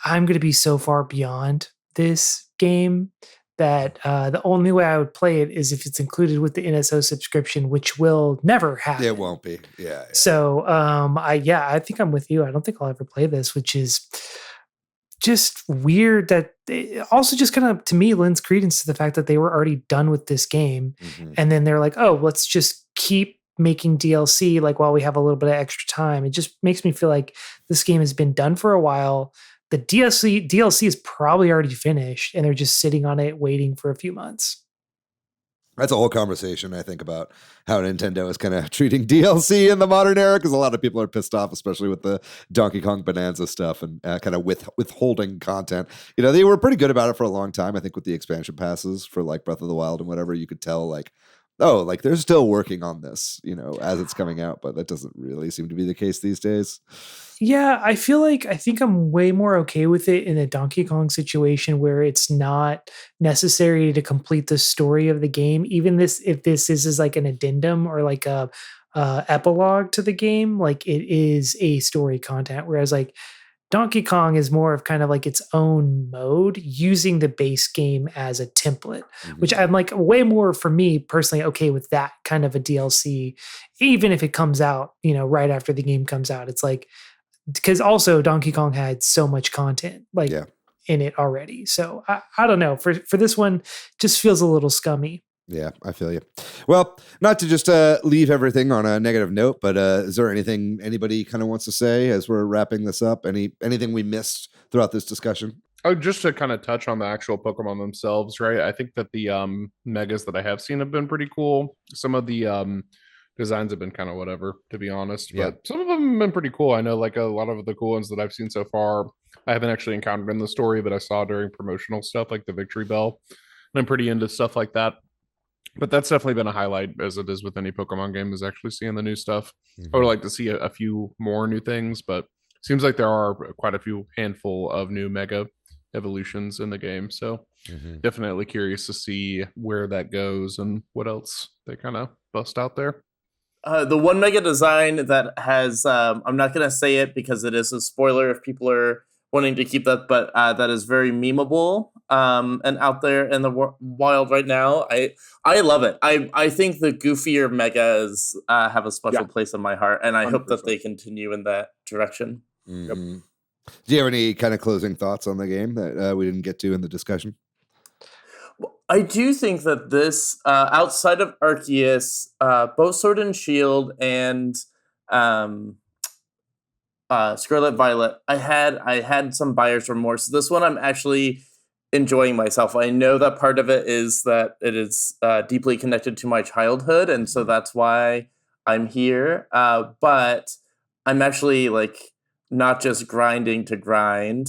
I'm going to be so far beyond this game that the only way I would play it is if it's included with the NSO subscription, which will never happen. It won't be. Yeah. So I think I'm with you. I don't think I'll ever play this, which is just weird. That it also just kind of, to me, lends credence to the fact that they were already done with this game. Mm-hmm. And then they're like, oh, let's just keep making DLC like while we have a little bit of extra time. It just makes me feel like this game has been done for a while. The DLC is probably already finished, and they're just sitting on it waiting for a few months. That's a whole conversation, I think, about how Nintendo is kind of treating DLC in the modern era, because a lot of people are pissed off, especially with the Donkey Kong Bonanza stuff and kind of withholding content. They were pretty good about it for a long time. I think with the expansion passes for like Breath of the Wild and whatever, you could tell like, oh, like they're still working on this, as it's coming out, but that doesn't really seem to be the case these days. Yeah, I think I'm way more okay with it in a Donkey Kong situation where it's not necessary to complete the story of the game. Even if this is like an addendum or like a epilogue to the game, like it is a story content. Whereas like Donkey Kong is more of kind of like its own mode using the base game as a template, which I'm like way more for me personally okay with that kind of a DLC, even if it comes out, right after the game comes out. It's like, because also Donkey Kong had so much content in it already. So I don't know. For this one, just feels a little scummy. Yeah, I feel you. Well, not to just leave everything on a negative note, but is there anything anybody kind of wants to say as we're wrapping this up? Anything we missed throughout this discussion? Oh, just to kind of touch on the actual Pokemon themselves, right? I think that the megas that I have seen have been pretty cool. Some of the designs have been kind of whatever, to be honest, but some of them have been pretty cool. I know like a lot of the cool ones that I've seen so far, I haven't actually encountered in the story, but I saw during promotional stuff like the Victory Bell, and I'm pretty into stuff like that. But that's definitely been a highlight, as it is with any Pokemon game, is actually seeing the new stuff. I would like to see a few more new things, but seems like there are quite a few handful of new mega evolutions in the game. So definitely curious to see where that goes and what else they kind of bust out there. The one mega design that has, I'm not going to say it because it is a spoiler if people are wanting to keep that, but that is very memeable and out there in the wild right now. I love it. I think the goofier megas have a special place in my heart, and I 100%. Hope that they continue in that direction. Yep. Do you have any kind of closing thoughts on the game that we didn't get to in the discussion? I do think that this, outside of Arceus, both Sword and Shield and Scarlet Violet, I had some buyer's remorse. This one I'm actually enjoying myself. I know that part of it is that it is deeply connected to my childhood, and so that's why I'm here. But I'm actually like not just grinding to grind,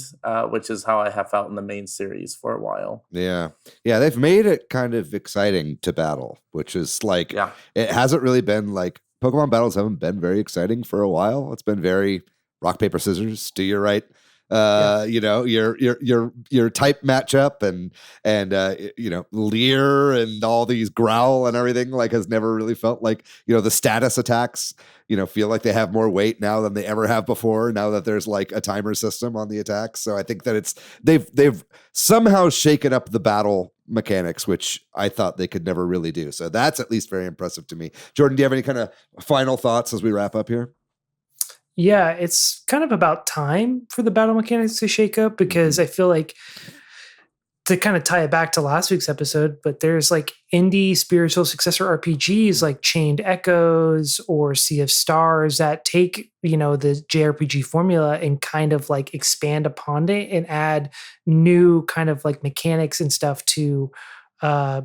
which is how I have felt in the main series for a while. Yeah, they've made it kind of exciting to battle, which is like it hasn't really been like Pokemon battles haven't been very exciting for a while. It's been very rock, paper, scissors, do you right? Your type matchup and Leer and all these growl and everything like has never really felt like, the status attacks, feel like they have more weight now than they ever have before. Now that there's like a timer system on the attacks. So I think that they've somehow shaken up the battle mechanics, which I thought they could never really do. So that's at least very impressive to me. Jordan, do you have any kind of final thoughts as we wrap up here? Yeah, it's kind of about time for the battle mechanics to shake up, because I feel like, to kind of tie it back to last week's episode, but there's like indie spiritual successor RPGs like Chained Echoes or Sea of Stars that take, the JRPG formula and kind of like expand upon it and add new kind of like mechanics and stuff to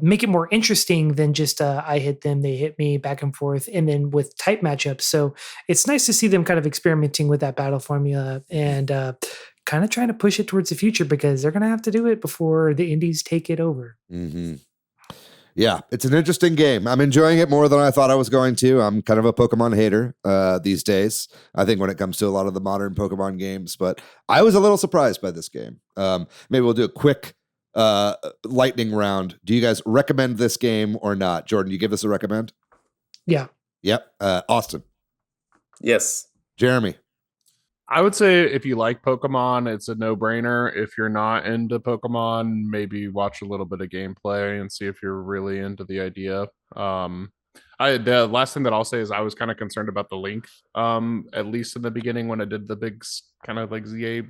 make it more interesting than just I hit them, they hit me, back and forth, and then with type matchups. So it's nice to see them kind of experimenting with that battle formula and kind of trying to push it towards the future, because they're going to have to do it before the indies take it over. Yeah, it's an interesting game. I'm enjoying it more than I thought I was going to. I'm kind of a Pokemon hater these days, I think, when it comes to a lot of the modern Pokemon games, but I was a little surprised by this game. Maybe we'll do a quick lightning round. Do you guys recommend this game or not? Jordan, you give us a recommend? Yeah. Yep. Austin? Yes. Jeremy? I would say if you like Pokemon, it's a no-brainer. If you're not into Pokemon, maybe watch a little bit of gameplay and see if you're really into the idea. The last thing that I'll say is I was kind of concerned about the length, at least in the beginning when I did the big kind of like ZA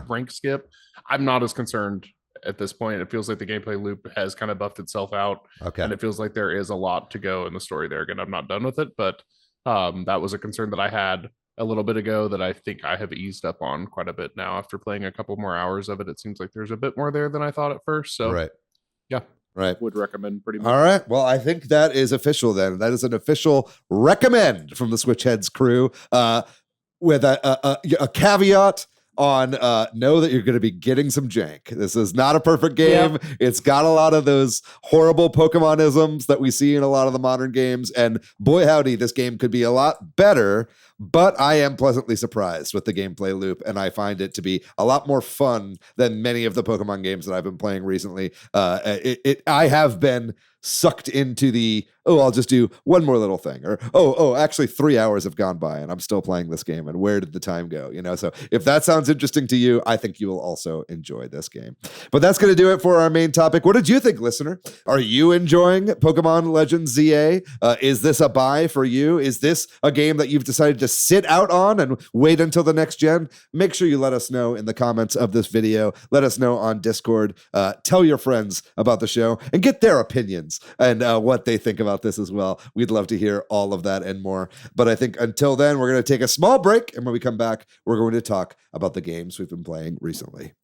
rank skip. I'm not as concerned at this point. It feels like the gameplay loop has kind of buffed itself out. Okay. And it feels like there is a lot to go in the story there. Again, I'm not done with it, but that was a concern that I had a little bit ago that I think I have eased up on quite a bit now after playing a couple more hours of it. It seems like there's a bit more there than I thought at first. So would recommend pretty much. All right. Well, I think that is official then. That is an official recommend from the Switch Headz crew with a caveat on know that you're going to be getting some jank. This is not a perfect game. Yep. It's got a lot of those horrible Pokemonisms that we see in a lot of the modern games. And boy, howdy, this game could be a lot better. but I am pleasantly surprised with the gameplay loop, and I find it to be a lot more fun than many of the Pokemon games that I've been playing recently. I have been sucked into the, I'll just do one more little thing, or actually 3 hours have gone by and I'm still playing this game, and where did the time go? So if that sounds interesting to you, I think you will also enjoy this game. But that's going to do it for our main topic. What did you think, listener? Are you enjoying Pokemon Legends ZA? Is this a buy for you? Is this a game that you've decided to sit out on and wait until the next gen? Make sure you let us know in the comments of this video. Let us know on Discord. Tell your friends about the show and get their opinions and what they think about this as well. We'd love to hear all of that and more. But I think until then, we're going to take a small break. And when we come back, we're going to talk about the games we've been playing recently.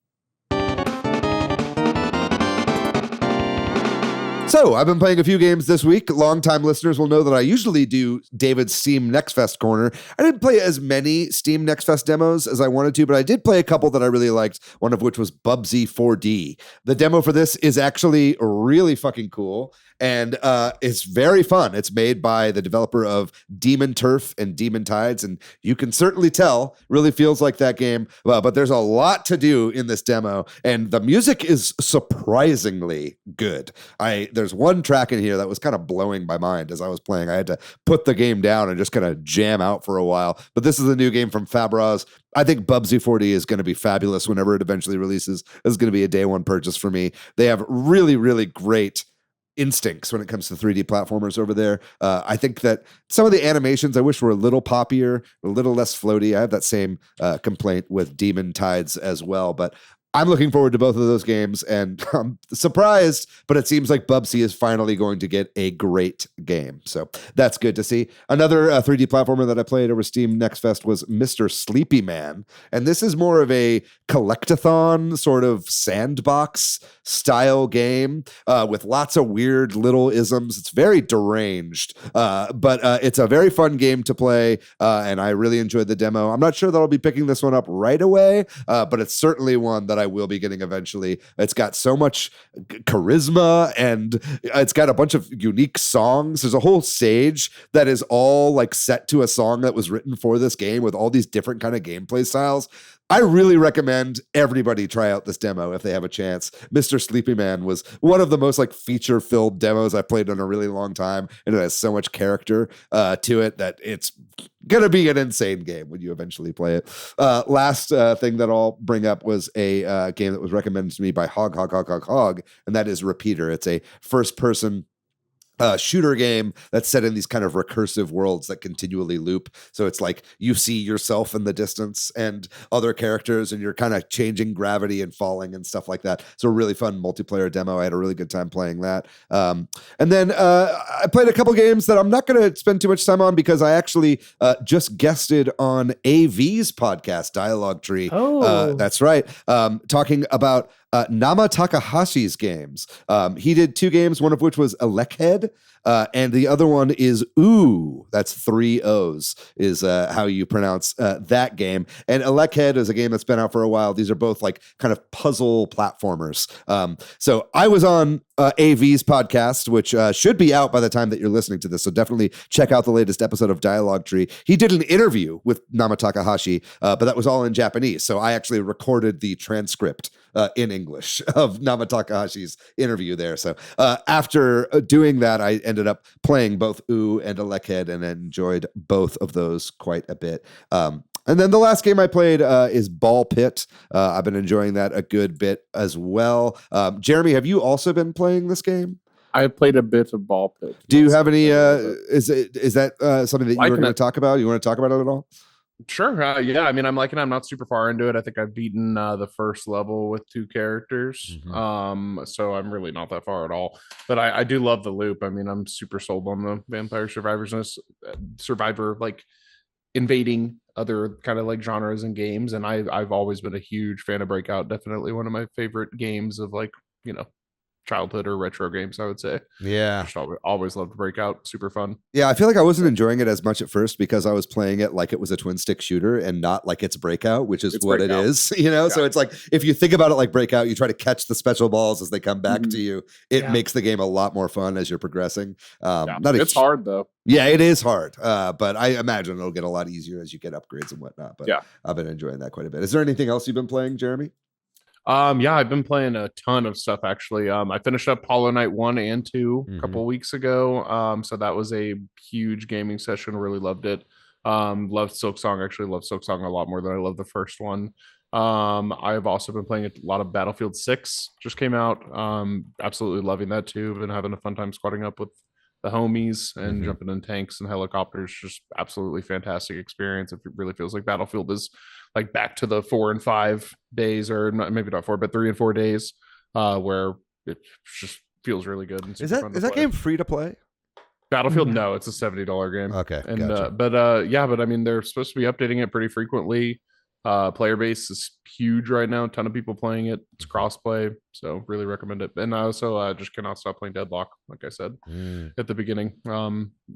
So I've been playing a few games this week. Longtime listeners will know that I usually do David's Steam Next Fest corner. I didn't play as many Steam Next Fest demos as I wanted to, but I did play a couple that I really liked, one of which was Bubsy 4D. The demo for this is actually really fucking cool, and it's very fun. It's made by the developer of Demon Turf and Demon Tides, and you can certainly tell, really feels like that game, but there's a lot to do in this demo, and the music is surprisingly good. There's one track in here that was kind of blowing my mind as I was playing. I had to put the game down and just kind of jam out for a while. But this is a new game from Fabraz. I think Bubsy 4D is going to be fabulous whenever it eventually releases. It's going to be a day one purchase for me. They have really, really great instincts when it comes to 3D platformers over there. I think that some of the animations I wish were a little poppier, a little less floaty. I have that same complaint with Demon Tides as well, but I'm looking forward to both of those games, and I'm surprised, but it seems like Bubsy is finally going to get a great game. So that's good to see. Another 3D platformer that I played over Steam Next Fest was Mr. Sleepy Man. And this is more of a collectathon sort of sandbox style game with lots of weird little isms. It's very deranged, but it's a very fun game to play, and I really enjoyed the demo. I'm not sure that I'll be picking this one up right away, but it's certainly one that I will be getting eventually. It's got so much charisma, and it's got a bunch of unique songs. There's a whole stage that is all like set to a song that was written for this game with all these different kind of gameplay styles. I really recommend everybody try out this demo if they have a chance. Mr. Sleepy Man was one of the most like feature-filled demos I've played in a really long time, and it has so much character to it that it's gonna be an insane game when you eventually play it. Last thing that I'll bring up was a game that was recommended to me by Hog, and that is Repeater. It's a first-person shooter game that's set in these kind of recursive worlds that continually loop. So it's like you see yourself in the distance and other characters, and you're kind of changing gravity and falling and stuff like that. So a really fun multiplayer demo. I had a really good time playing that. And then I played a couple games that I'm not going to spend too much time on because I actually just guested on AV's podcast, Dialogue Tree. Oh, that's right. Talking about Nama Takahashi's games. He did two games, one of which was Elekhead, and the other one is Ooh. That's 3 O's is how you pronounce that game. And Elekhead is a game that's been out for a while. These are both like kind of puzzle platformers. So I was on AV's podcast, which should be out by the time that you're listening to this. So definitely check out the latest episode of Dialogue Tree. He did an interview with Nama Takahashi, but that was all in Japanese. So I actually recorded the transcript in English of Nama Takahashi's interview there. So after doing that, I ended up playing both Ooh and Elekhead and enjoyed both of those quite a bit. And then the last game I played is Ball Pit. I've been enjoying that a good bit as well. Jeremy, have you also been playing this game? I played a bit of Ball Pit. Do you have any? Is that something that you were going to talk about? You want to talk about it at all? Sure. Yeah. I mean, I'm liking it. I'm not super far into it. I think I've beaten the first level with 2 characters. Mm-hmm. So I'm really not that far at all. But I do love the loop. I mean, I'm super sold on the vampire survivor, like invading other kind of like genres and games. And I've always been a huge fan of Breakout. Definitely one of my favorite games of like, childhood or retro games, I would say. Yeah. Just always loved Breakout. Super fun. Yeah, I feel like I wasn't enjoying it as much at first because I was playing it like it was a twin stick shooter and not like it's Breakout, which is what Breakout. It is, you know? Yeah. So it's like, if you think about it like Breakout, you try to catch the special balls as they come back to you. It makes the game a lot more fun as you're progressing. It's hard though. Yeah, it is hard. But I imagine it'll get a lot easier as you get upgrades and whatnot. But I've been enjoying that quite a bit. Is there anything else you've been playing, Jeremy? I've been playing a ton of stuff actually. I finished up Hollow Knight 1 and 2 a couple of weeks ago. So that was a huge gaming session. Really loved it. Loved Silksong. Actually loved Silksong a lot more than I loved the first one. I've also been playing a lot of Battlefield 6, just came out. Absolutely loving that too. Been having a fun time squatting up with the homies and jumping in tanks and helicopters. Just absolutely fantastic experience. It really feels like Battlefield is like back to the 4 and 5 days, or maybe not 4, but 3 and 4 days, where it just feels really good. And is that game free to play? Battlefield? No, it's a $70 game. Okay, and gotcha. but I mean, they're supposed to be updating it pretty frequently. Player base is huge right now. A ton of people playing it. It's crossplay, so really recommend it. And I also just cannot stop playing Deadlock, like I said at the beginning.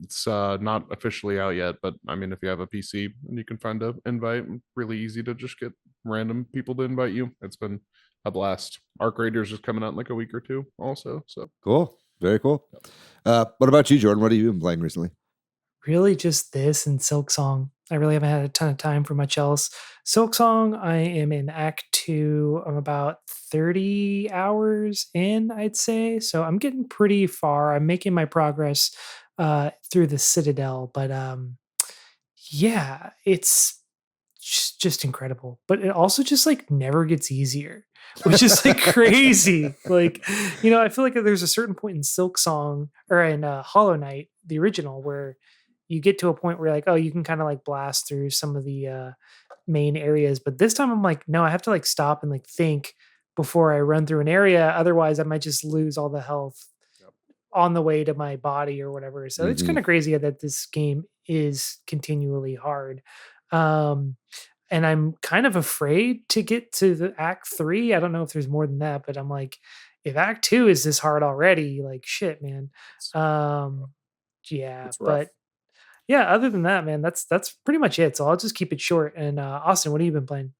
It's not officially out yet, but I mean, if you have a PC and you can find an invite, really easy to just get random people to invite you. It's been a blast. Arc Raiders is coming out in like a week or two also. So cool. Very cool. What about you, Jordan? What have you been playing recently? Really just this and Silksong. I really haven't had a ton of time for much else. Silksong, I am in Act 2. I'm about 30 hours in, I'd say. So I'm getting pretty far. I'm making my progress through the Citadel. But yeah, it's just incredible. But it also just like never gets easier, which is like crazy. Like, you know, I feel like there's a certain point in Silksong or in Hollow Knight, the original, where you get to a point where you're like, oh, you can kind of like blast through some of the main areas. But this time I'm like, no, I have to like stop and like think before I run through an area. Otherwise I might just lose all the health on the way to my body or whatever. So it's kind of crazy that this game is continually hard. And I'm kind of afraid to get to the Act 3. I don't know if there's more than that, but I'm like, if Act 2 is this hard already, like shit, man. Yeah, but yeah, other than that, man, that's pretty much it. So I'll just keep it short. And Austin, what have you been playing?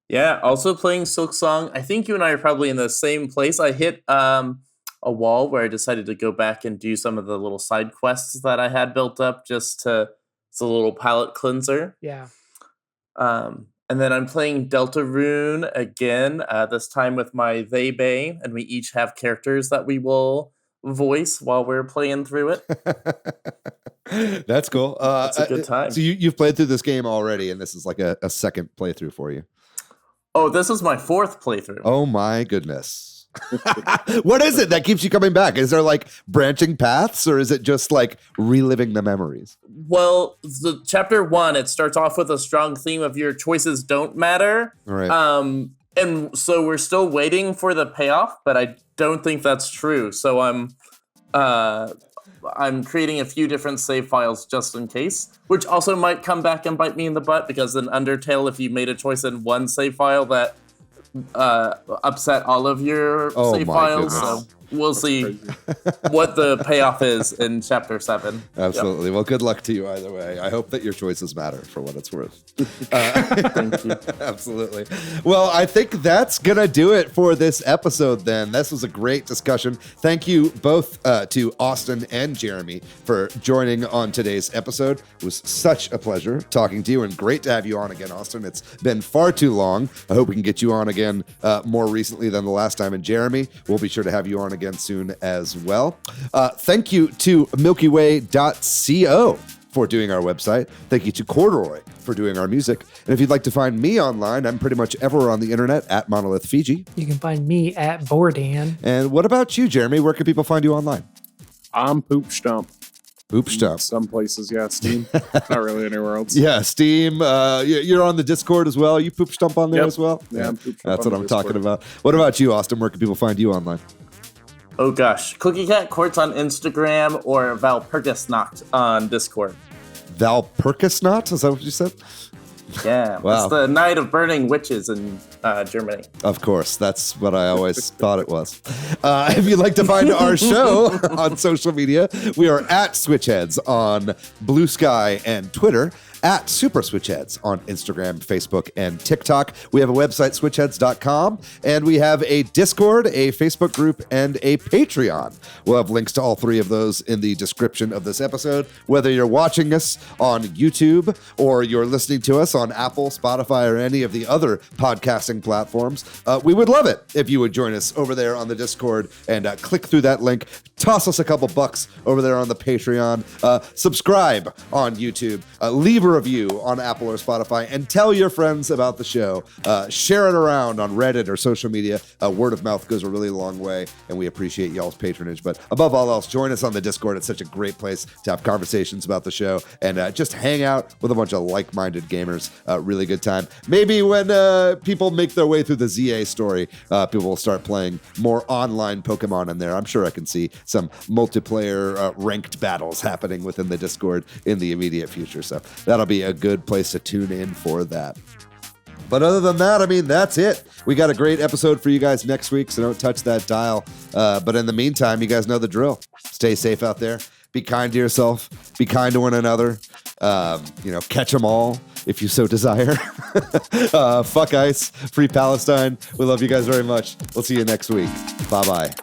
Yeah, also playing Silksong. I think you and I are probably in the same place. I hit a wall where I decided to go back and do some of the little side quests that I had built up it's a little palate cleanser. Yeah. And then I'm playing Deltarune again, this time with my They Bay, and we each have characters that we will voice while we're playing through it. That's cool. It's a good time. So you've played through this game already, and this is like a second playthrough for you. Oh, this is my 4th playthrough. Oh my goodness. What is it that keeps you coming back? Is there like branching paths, or is it just like reliving the memories? Well, the chapter 1, it starts off with a strong theme of your choices don't matter. Right. And so we're still waiting for the payoff, but I don't think that's true. So I'm creating a few different save files just in case, which also might come back and bite me in the butt, because in Undertale, if you made a choice in one save file, that upset all of your save files. Goodness. So we'll see what the payoff is in chapter 7. Absolutely. Yep. Well, good luck to you either way. I hope that your choices matter for what it's worth. Thank you. Absolutely. Well, I think that's going to do it for this episode then. This was a great discussion. Thank you both to Austin and Jeremy for joining on today's episode. It was such a pleasure talking to you, and great to have you on again, Austin. It's been far too long. I hope we can get you on again more recently than the last time. And Jeremy, we'll be sure to have you on again soon as well. Thank you to milkyway.co for doing our website. Thank you to Corduroy for doing our music. And if you'd like to find me online, I'm pretty much everywhere on the internet at Monolith Fiji. You can find me at Bordan. And what about you, Jeremy? Where can people find you online? I'm Poop Stump. Poop Stump. Some places, yeah. Steam. Not really anywhere else. Yeah, Steam. You're on the Discord as well. You Poop Stump on there as well? Yeah, I'm Poop Stump. That's what I'm talking about. What about you, Austin? Where can people find you online? Oh gosh, Cookie Cat Courts on Instagram or Valpurgisnacht on Discord. Valpurgisnacht? Is that what you said? Yeah, Wow. It's the night of burning witches and Germany. Of course, that's what I always thought it was. If you'd like to find our show on social media, we are at Switch Headz on Blue Sky and Twitter, at Super Switch Headz on Instagram, Facebook, and TikTok. We have a website, switchheadz.com, and we have a Discord, a Facebook group, and a Patreon. We'll have links to all three of those in the description of this episode. Whether you're watching us on YouTube or you're listening to us on Apple, Spotify, or any of the other podcasting platforms, we would love it if you would join us over there on the Discord and click through that link. Toss us a couple bucks over there on the Patreon. Subscribe on YouTube. Leave a review on Apple or Spotify, and tell your friends about the show. Share it around on Reddit or social media. Word of mouth goes a really long way, and we appreciate y'all's patronage. But above all else, join us on the Discord. It's such a great place to have conversations about the show and just hang out with a bunch of like-minded gamers. Really good time. Maybe when people make their way through the ZA story, people will start playing more online Pokemon in there. I'm sure I can see some multiplayer ranked battles happening within the Discord in the immediate future. So that'll be a good place to tune in for that. But other than that, I mean, that's it. We got a great episode for you guys next week, so don't touch that dial. But in the meantime, you guys know the drill. Stay safe out there. Be kind to yourself. Be kind to one another. Catch them all if you so desire. Fuck ICE. Free Palestine. We love you guys very much. We'll see you next week. Bye-bye.